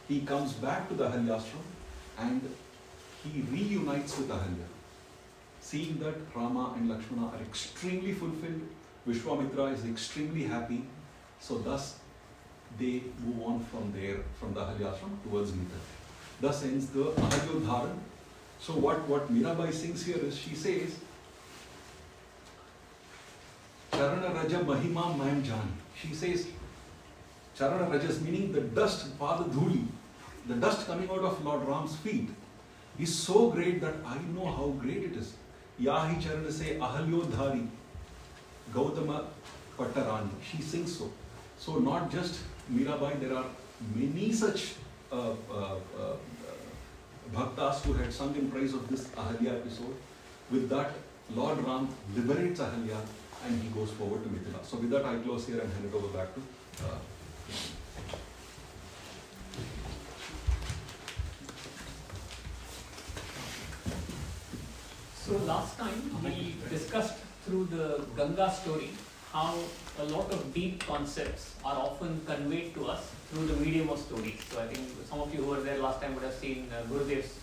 He comes back to the Ahalyashram and he reunites with Ahalya. Seeing that Rama and Lakshmana are extremely fulfilled, Vishwamitra is extremely happy, so thus they move on from there, from the Ahalyashram towards Mita. Thus ends the Ahalyodharan. So what Mirabai sings here is, she says, Charana Raja Mahima Mayam Jani. She says, Charana Rajas meaning the dust, Pada Dhuli, the dust coming out of Lord Ram's feet is so great that I know how great it is. Yahi Charana se Ahalyodhari, Gautama Pattarani. She sings so. So not just Mirabai, there are many such bhaktas who had sung in praise of this Ahalya episode. With that, Lord Ram liberates Ahalya and he goes forward to Mithila. So with that, I close here and hand it over back to. So last time we discussed through the Ganga story how a lot of deep concepts are often conveyed to us through the medium of stories. So I think some of you who were there last time would have seen Gurudev's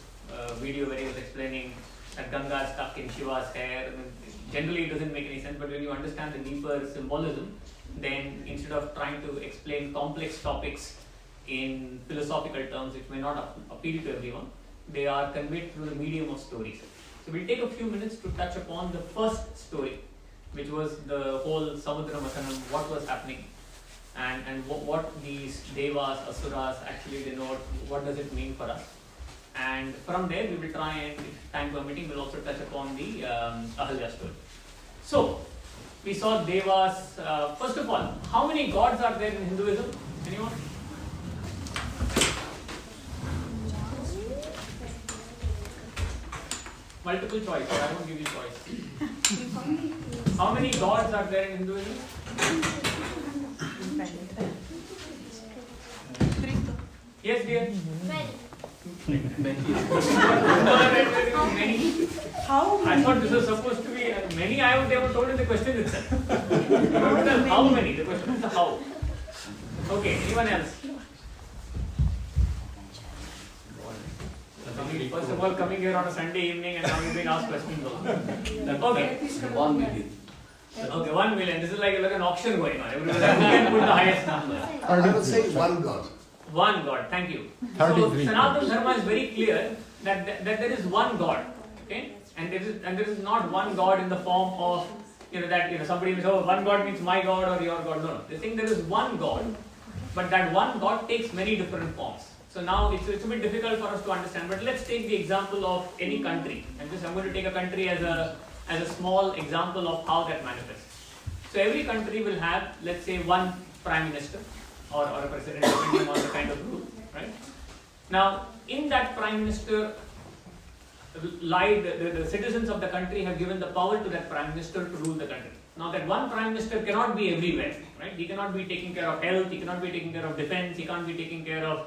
video where he was explaining that Ganga is stuck in Shiva's hair. I mean, generally it doesn't make any sense, but when you understand the deeper symbolism, then instead of trying to explain complex topics in philosophical terms which may not appeal to everyone, they are conveyed through the medium of stories. So we'll take a few minutes to touch upon the first story, which was the whole Samudra Mathanam, what was happening, and what these devas, asuras actually denote, what does it mean for us. And from there we will try and, if time permitting, we'll also touch upon the Ahalya story. So, we saw devas. First of all, how many gods are there in Hinduism? Anyone? Multiple choice, I won't give you choice. How many gods are there in Hinduism? Yes, dear? Many. How I thought this was supposed to be many. They were told in the question itself. How many? The question is the how. Okay, anyone else? First of all, coming here on a Sunday evening and now you've been asked questions. Okay. 1 million. Okay, 1 million. This is like an auction going on. Everyone can put the highest number. I would say one God. One God, thank you. So Sanatana Dharma is very clear that there is one God, okay, and there is not one God in the form of somebody will say, oh, one God means my God or your God. No, they think there is one God, but that one God takes many different forms. So now it's a bit difficult for us to understand. But let's take the example of any country, and I'm going to take a country as a small example of how that manifests. So every country will have, let's say, one prime minister or a president, depending on the kind of rule, right? Now, in that prime minister lie the citizens of the country have given the power to that prime minister to rule the country. Now, that one prime minister cannot be everywhere, right? He cannot be taking care of health, he cannot be taking care of defense, he can't be taking care of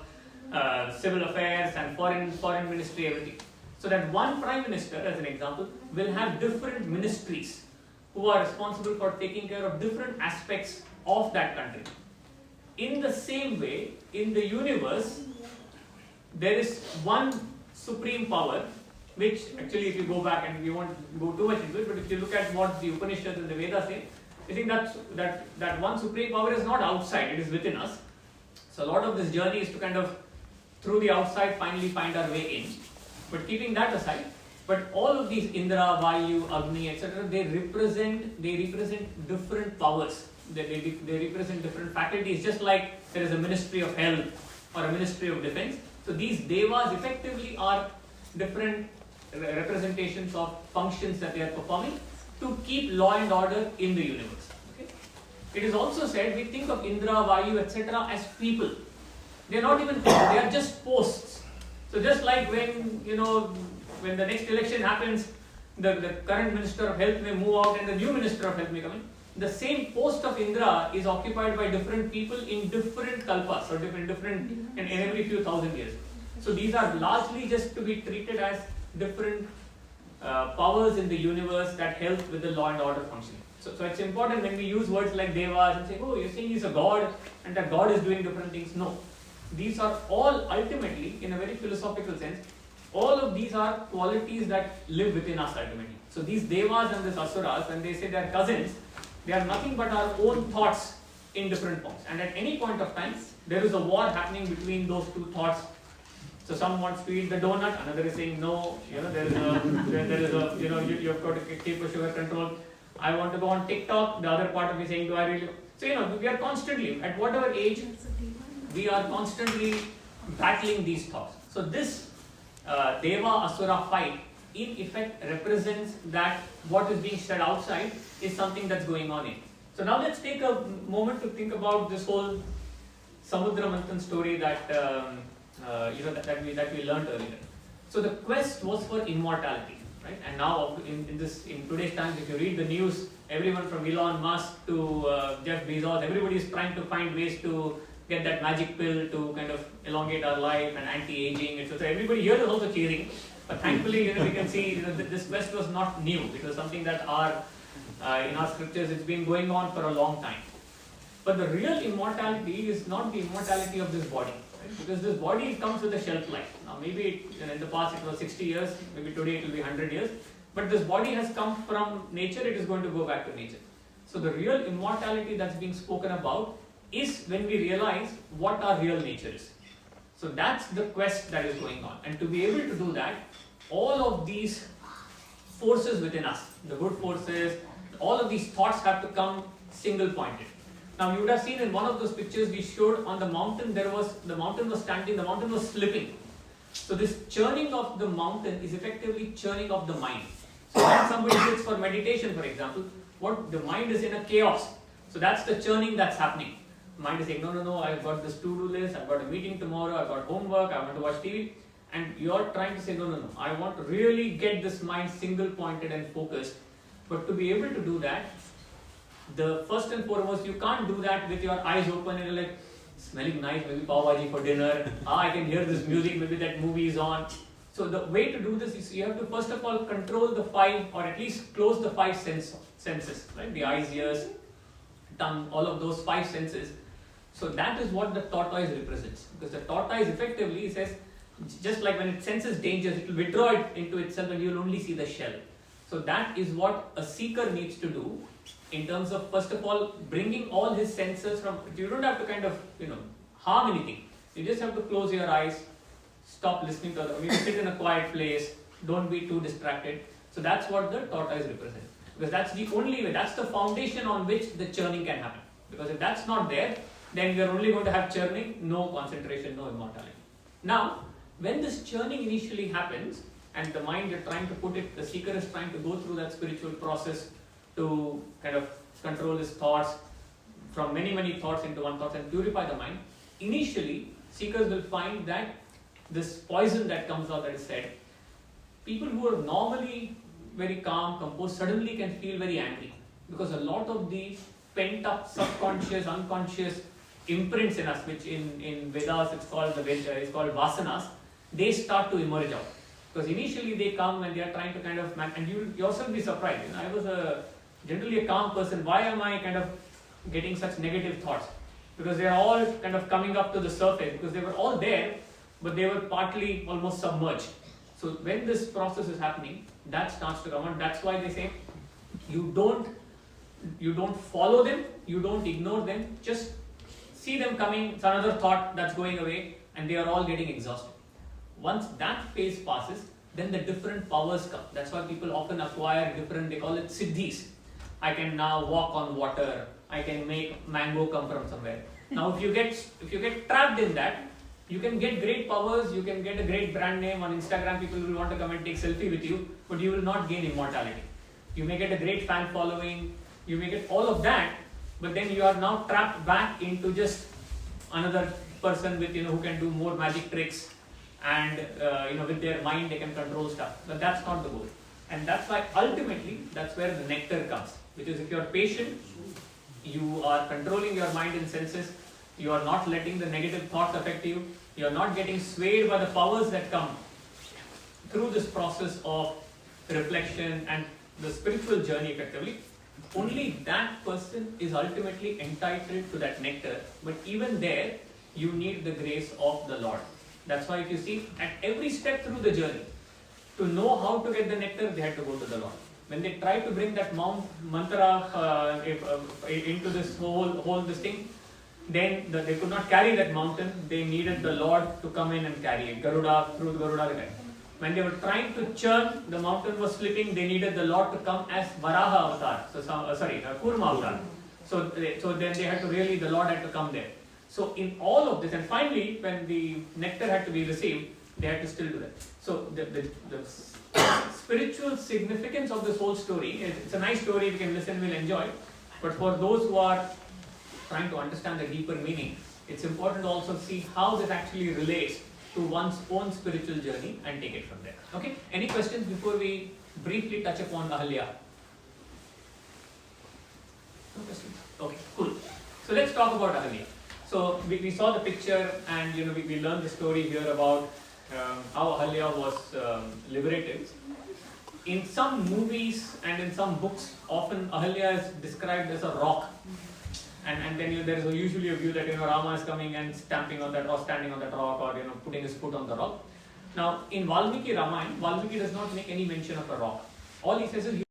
civil affairs and foreign ministry, everything. So that one prime minister, as an example, will have different ministries who are responsible for taking care of different aspects of that country. In the same way, in the universe, there is one supreme power, which actually, if you go back, and we won't go too much into it, but if you look at what the Upanishads and the Vedas say, I think that one supreme power is not outside, it is within us. So a lot of this journey is to kind of, through the outside, finally find our way in. But keeping that aside, but all of these Indra, Vayu, Agni, etc., they represent different powers. They represent different faculties, just like there is a ministry of health or a ministry of defense. So these devas effectively are different representations of functions that they are performing to keep law and order in the universe. Okay? It is also said we think of Indra, Vayu, etc. as people. They are not even people, they are just posts. So just like when the next election happens, the current Minister of Health may move out and the new Minister of Health may come in. The same post of Indra is occupied by different people in different kalpas or different in every few thousand years. So these are largely just to be treated as different powers in the universe that help with the law and order functioning. So it's important when we use words like devas and say, oh, you're saying he's a god and that god is doing different things. No. These are all ultimately, in a very philosophical sense, all of these are qualities that live within us ultimately. So these devas and these asuras, when they say they are cousins, they are nothing but our own thoughts in different forms. And at any point of time, there is a war happening between those two thoughts. So some wants to eat the donut, another is saying no, there is a you've got to keep a sugar control. I want to go on TikTok, the other part of me saying, do I really? So we are constantly, at whatever age, we are constantly battling these thoughts. So this Deva-Asura fight, in effect, represents that what is being said outside is something that's going on in. So now let's take a moment to think about this whole Samudra Manthan story that we learned earlier. So the quest was for immortality, right? And now in today's times, if you read the news, everyone from Elon Musk to Jeff Bezos, everybody is trying to find ways to get that magic pill to kind of elongate our life and anti-aging, etc. So everybody here is also cheering. But thankfully, we can see this quest was not new. It was something that in our scriptures, it's been going on for a long time. But the real immortality is not the immortality of this body, right? Because this body comes with a shelf life. Now maybe in the past it was 60 years, maybe today it will be 100 years. But this body has come from nature, it is going to go back to nature. So the real immortality that's being spoken about is when we realize what our real nature is. So that's the quest that is going on. And to be able to do that, all of these forces within us, the good forces, all of these thoughts have to come single pointed. Now you would have seen in one of those pictures we showed on the mountain, the mountain was standing, the mountain was slipping. So this churning of the mountain is effectively churning of the mind. So when somebody sits for meditation, for example, the mind is in a chaos. So that's the churning that's happening. Mind is saying, no, I've got this to-do list, I've got a meeting tomorrow, I've got homework, I want to watch TV. And you're trying to say, no, I want to really get this mind single pointed and focused. But to be able to do that, the first and foremost, you can't do that with your eyes open and you're like, smelling nice, maybe pav bhaji for dinner, I can hear this music, maybe that movie is on. So the way to do this is you have to first of all control the five, or at least close the five senses, right? The eyes, ears, tongue, all of those five senses. So that is what the tortoise represents. Because the tortoise effectively says, just like when it senses dangers, it will withdraw it into itself and you'll only see the shell. So that is what a seeker needs to do in terms of, first of all, bringing all his senses from, you don't have to kind of, harm anything. You just have to close your eyes, stop listening to others, maybe sit in a quiet place, don't be too distracted. So that's what the tortoise represents. Because that's the only way, that's the foundation on which the churning can happen. Because if that's not there, then we are only going to have churning, no concentration, no immortality. Now, when this churning initially happens, and the mind, you're trying to put it, the seeker is trying to go through that spiritual process to kind of control his thoughts, from many thoughts into one thought and purify the mind. Initially, seekers will find that this poison that comes out, that is said, people who are normally very calm, composed, suddenly can feel very angry. Because a lot of the pent up subconscious, unconscious imprints in us, which in Vedas it's called vasanas, they start to emerge out. Because initially they come and they are trying to kind of, and you yourself be surprised. I was generally a calm person. Why am I kind of getting such negative thoughts? Because they are all kind of coming up to the surface, because they were all there, but they were partly almost submerged. So when this process is happening, that starts to come out. That's why they say you don't follow them, you don't ignore them, just see them coming, it's another thought that's going away, and they are all getting exhausted. Once that phase passes, then the different powers come. That's why people often acquire different, they call it siddhis. I can now walk on water, I can make mango come from somewhere. Now if you get trapped in that, you can get great powers, you can get a great brand name on Instagram, people will want to come and take selfie with you, but you will not gain immortality. You may get a great fan following, you may get all of that, but then you are now trapped back into just another person with who can do more magic tricks, and with their mind they can control stuff. But that's not the goal. And that's why ultimately that's where the nectar comes. Because if you're patient, you are controlling your mind and senses, you are not letting the negative thoughts affect you, you are not getting swayed by the powers that come through this process of reflection and the spiritual journey effectively, only that person is ultimately entitled to that nectar. But even there, you need the grace of the Lord. That's why if you see, at every step through the journey, to know how to get the nectar, they had to go to the Lord. When they tried to bring that mantra into this whole this thing, then they could not carry that mountain. They needed the Lord to come in and carry it. Through Garuda. When they were trying to churn, the mountain was slipping. They needed the Lord to come as Varaha avatar. Kurma avatar. So then they had to the Lord had to come there. So in all of this, and finally, when the nectar had to be received, they had to still do that. So the spiritual significance of this whole story, it's a nice story, we can listen, we'll enjoy. But for those who are trying to understand the deeper meaning, it's important to also see how this actually relates to one's own spiritual journey and take it from there. Okay? Any questions before we briefly touch upon Ahalya? No questions? Okay, cool. So let's talk about Ahalya. So we saw the picture, and we learned the story here about how Ahalya was liberated. In some movies and in some books, often Ahalya is described as a rock. And then there is usually a view that Rama is coming and stamping on that, or standing on that rock, or putting his foot on the rock. Now in Valmiki Ramayana, Valmiki does not make any mention of a rock. All he says is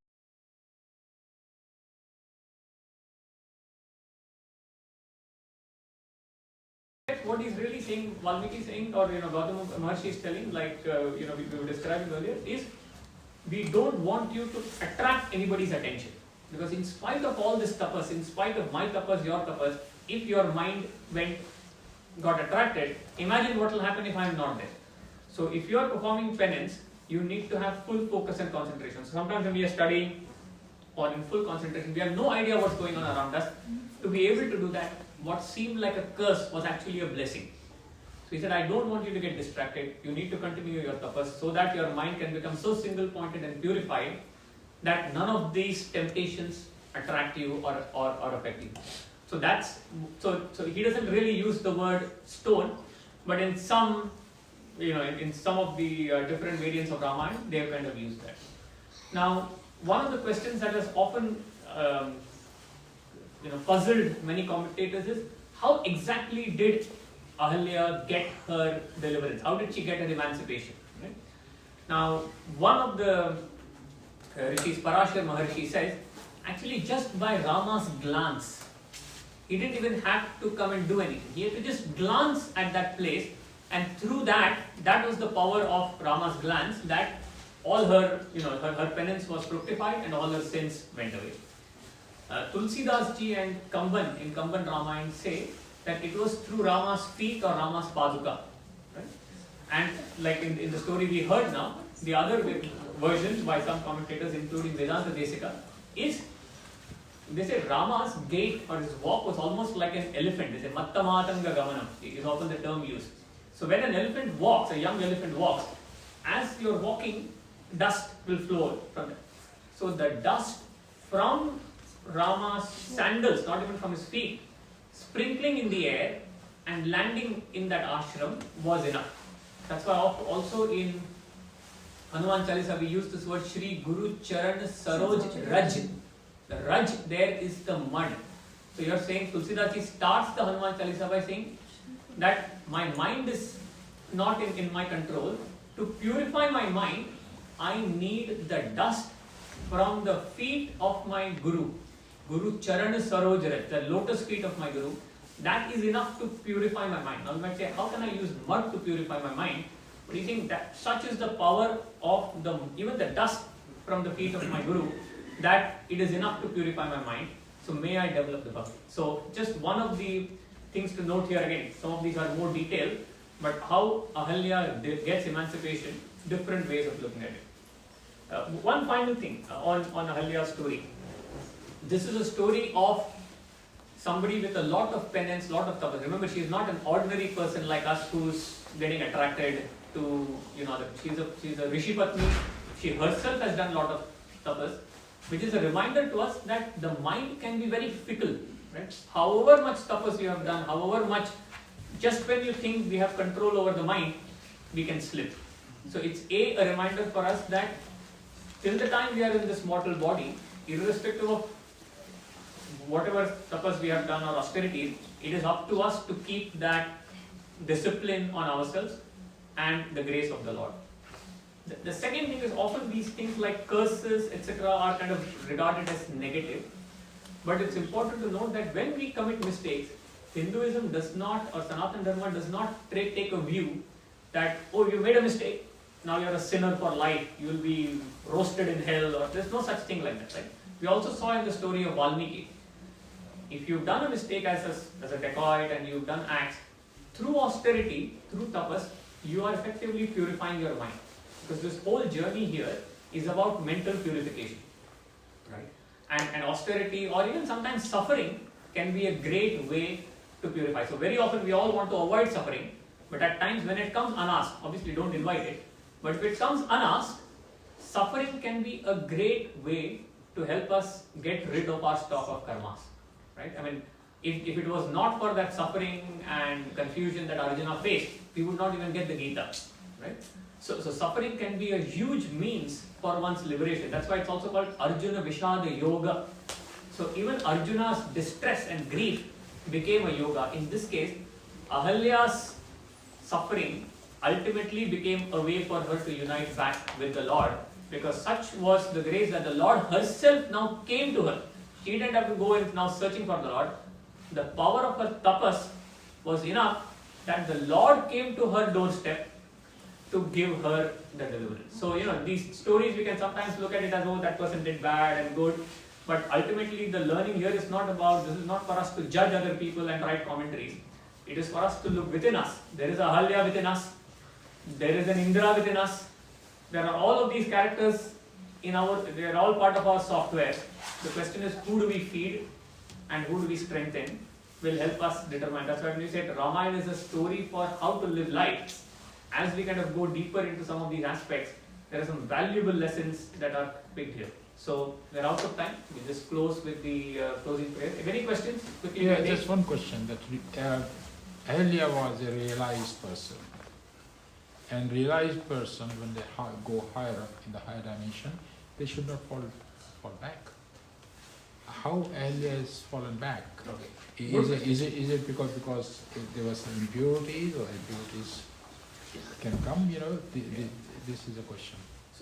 what he's really saying, Valmiki is saying, or Gautama Maharshi is telling, like we were describing earlier, is we don't want you to attract anybody's attention. Because in spite of all this tapas, in spite of my tapas, your tapas, if your mind got attracted, imagine what will happen if I am not there. So if you are performing penance, you need to have full focus and concentration. So sometimes when we are studying or in full concentration, we have no idea what's going on around us. To be able to do that, what seemed like a curse was actually a blessing. So he said, I don't want you to get distracted. You need to continue your tapas so that your mind can become so single-pointed and purified that none of these temptations attract you or affect you. So that's so he doesn't really use the word stone, but in some in some of the different variants of Ramayana, they have kind of used that. Now, one of the questions that has often puzzled many commentators is, how exactly did Ahalya get her deliverance? How did she get her emancipation? Right? Now, one of the Rishis, Parashar Maharshi, says, actually just by Rama's glance, he didn't even have to come and do anything. He had to just glance at that place, and through that was the power of Rama's glance, that all her, her penance was fructified and all her sins went away. Tulsidas ji and Kamban in Kamban Ramayana say that it was through Rama's feet or Rama's paduka. Right? And like in the story we heard now, the other version by some commentators, including Vedanta Desika, is they say Rama's gait or his walk was almost like an elephant. They say mattamatanga gamanam is often the term used. So when an elephant walks, a young elephant walks, as you're walking, dust will flow from it. So the dust from Rama's sandals, not even from his feet, sprinkling in the air and landing in that ashram was enough. That's why also in Hanuman Chalisa we use this word Shri Guru Charan Saroj Raj. The Raj there is the mud. So you are saying, Tulsidas ji starts the Hanuman Chalisa by saying that my mind is not in my control. To purify my mind, I need the dust from the feet of my Guru. Guru Charan Saroj Raj, the lotus feet of my Guru. That is enough to purify my mind. Now you might say, how can I use mud to purify my mind? But you think that such is the power of even the dust from the feet of my Guru, that it is enough to purify my mind. So may I develop the bhakti. So just one of the things to note here again, some of these are more detailed, but how Ahalya gets emancipation, different ways of looking at it. One final thing on Ahalya's story. This is a story of somebody with a lot of penance, lot of tapas. Remember, she is not an ordinary person like us who's getting attracted to, she's a Rishi Patni. She herself has done a lot of tapas, which is a reminder to us that the mind can be very fickle. Right? However much tapas you have done, however much, just when you think we have control over the mind, we can slip. So it's a reminder for us that till the time we are in this mortal body, irrespective of whatever tapas we have done or austerities, it is up to us to keep that discipline on ourselves and the grace of the Lord. The second thing is, often these things like curses, etc. are kind of regarded as negative. But it's important to note that when we commit mistakes, Hinduism does not, or Sanatana Dharma does not take a view that, oh, you made a mistake, now you're a sinner for life, you will be roasted in hell, or there's no such thing like that, right? We also saw in the story of Valmiki, if you've done a mistake as a dacoit and you've done acts, through austerity, through tapas, you are effectively purifying your mind. Because this whole journey here is about mental purification, right? And austerity, or even sometimes suffering, can be a great way to purify. So very often we all want to avoid suffering, but at times when it comes unasked, obviously don't invite it, but if it comes unasked, suffering can be a great way to help us get rid of our stock of karmas, right? I mean, if it was not for that suffering and confusion that Arjuna faced, we would not even get the Gita, right? So suffering can be a huge means for one's liberation. That's why it's also called Arjuna Vishada Yoga. So even Arjuna's distress and grief became a yoga. In this case, Ahalya's suffering ultimately became a way for her to unite back with the Lord, because such was the grace that the Lord herself now came to her. She didn't have to go and now searching for the Lord. The power of her tapas was enough that the Lord came to her doorstep to give her the deliverance. So, these stories, we can sometimes look at it as, oh, that person did bad and good. But ultimately, the learning here is not about, this is not for us to judge other people and write commentaries. It is for us to look within us. There is a Ahalya within us. There is an Indra within us. There are all of these characters they are all part of our software. The question is, who do we feed and who do we strengthen will help us determine. That's why when we said Ramayana is a story for how to live life. As we kind of go deeper into some of these aspects, there are some valuable lessons that are picked here. So we're out of time. We just close with the closing prayer. If any questions? Quickly. Yeah, just one question. That Ahalya was a realized person, and realized person, when they go higher up in the higher dimension, they should not fall back. How Ahalya has fallen back? Okay. Is it because there was some impurities, or impurities can come? This is a question.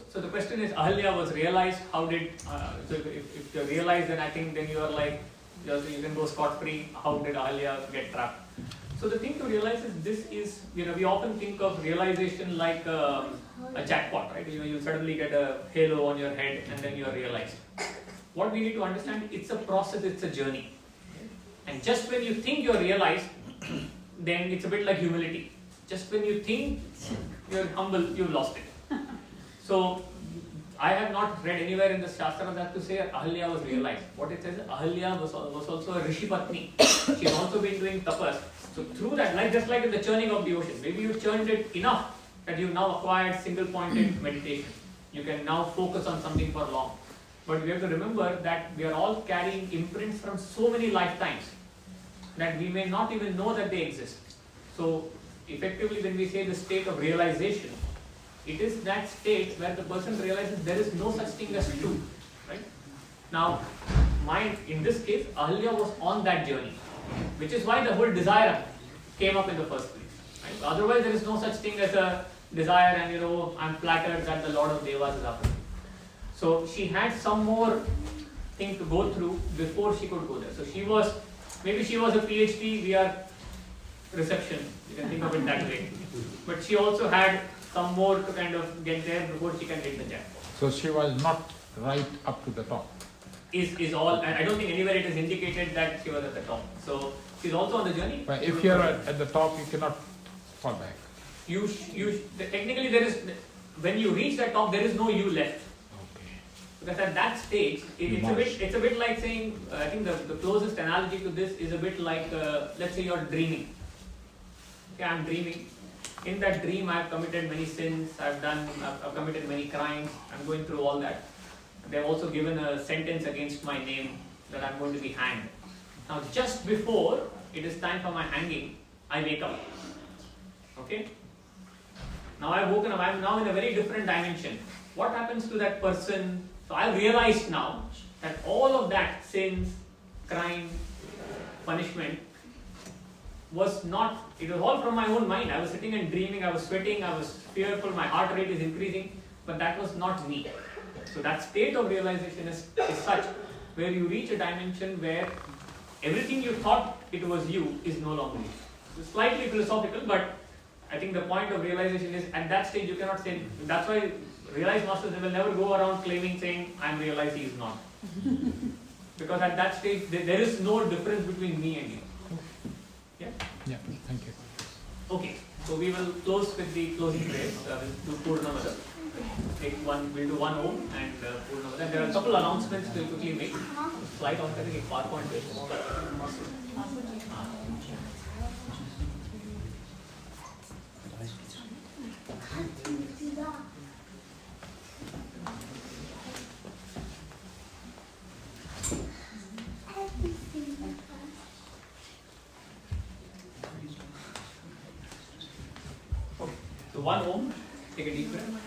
So the question is, Ahalya was realized. How did? So if you're realized, then I think then you are like, you can go scot-free. How did Ahalya get trapped? So the thing to realize is, this is, we often think of realization like a jackpot, right? You suddenly get a halo on your head and then you are realized. What we need to understand, it's a process, it's a journey. And just when you think you're realized, then it's a bit like humility. Just when you think you're humble, you've lost it. So I have not read anywhere in the Shastra that to say Ahalya was realized. What it says is Ahalya was also a Rishi Patni. She's also been doing tapas. So through that, just like in the churning of the ocean, maybe you churned it enough that you've now acquired single-pointed meditation. You can now focus on something for long. But we have to remember that we are all carrying imprints from so many lifetimes that we may not even know that they exist. So effectively, when we say the state of realization, it is that state where the person realizes there is no such thing as truth, right? Now, in this case, Ahalya was on that journey, which is why the whole desire came up in the first place. Right? Otherwise, there is no such thing as a desire, and I'm flattered that the Lord of Devas is after me. So she had some more thing to go through before she could go there. So maybe she was a PhD, we are reception, you can think of it that way. But she also had some more to kind of get there before she can hit the jackpot. So she was not right up to the top. Is all, and I don't think anywhere it is indicated that she was at the top. So she's also on the journey. But if you're at the top, you cannot fall back. Technically there is, when you reach that top, there is no you left. Because at that stage, it's a bit like saying, I think the closest analogy to this is a bit like, let's say you're dreaming. Okay, I'm dreaming. In that dream, I've committed many sins, I've committed many crimes, I'm going through all that. They've also given a sentence against my name that I'm going to be hanged. Now, just before it is time for my hanging, I wake up. Okay? Now I've woken up, I'm now in a very different dimension. What happens to that person? So I've realized now that all of that, sins, crime, punishment, was not, it was all from my own mind. I was sitting and dreaming, I was sweating, I was fearful, my heart rate is increasing, but that was not me. So that state of realization is such, where you reach a dimension where everything you thought it was you is no longer you. It's slightly philosophical, but I think the point of realization is, at that stage you cannot say, that's why realized masters, they will never go around saying, I am realized, he is not. Because at that stage, there is no difference between me and you. Yeah? Yeah, thank you. Okay, so we will close with the closing prayers. We'll do Purnamada. We'll do one Om and Purnamada. And there are a couple announcements to quickly make. Slide on the PowerPoint page. So one Om, take a deep breath.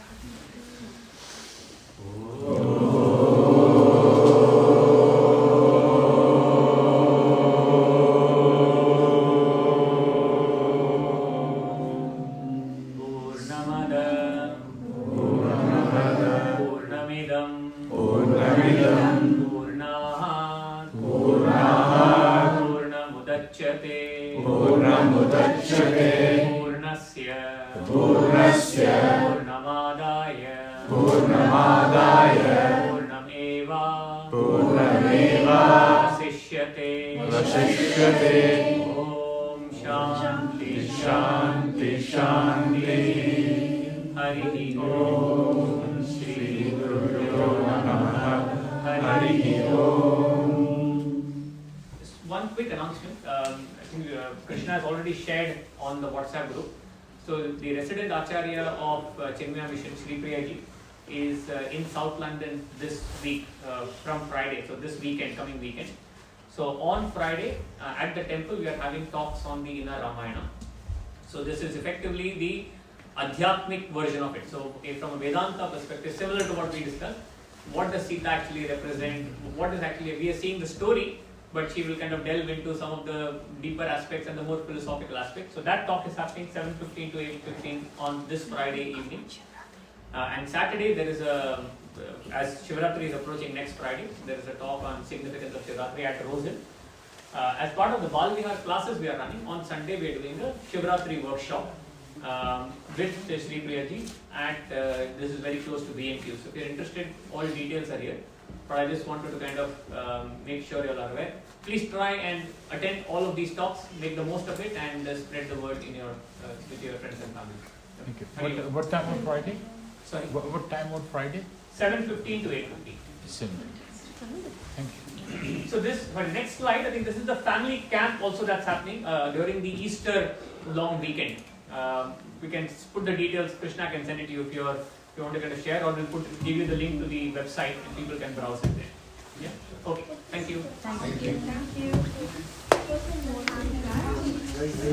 One quick announcement. I think Krishna has already shared on the WhatsApp group. So the resident Acharya of Chinmaya Mission, Sri Priyaji, is in South London this week from Friday. So this weekend, coming weekend. So on Friday at the temple we are having talks on the inner Ramayana. So this is effectively the Adhyatmic version of it. So from a Vedanta perspective, similar to what we discussed, what does Sita actually represent? What is actually, we are seeing the story, but she will kind of delve into some of the deeper aspects and the more philosophical aspects. So that talk is happening 7:15 to 8:15 on this Friday evening. And Saturday there is a, as Shivratri is approaching next Friday, there is a talk on significance of Shivratri at Rose Hill. As part of the Bal Vihar classes we are running, on Sunday we are doing a Shivratri workshop with Sri Priyaji at, this is very close to BMQ. So if you are interested, all details are here. But I just wanted to kind of make sure you all are aware. Please try and attend all of these talks, make the most of it, and spread the word in your with your friends and family. Thank you. What time on Friday? Sorry? What time on Friday? 7:15 to 8:15. Similar. Thank you. So this, for the next slide, I think this is the family camp also that's happening during the Easter long weekend. We can put the details, Krishna can send it to you if you want to kind of share, or we'll give you the link to the website and people can browse it there. Yeah? Okay, thank you. Thank you.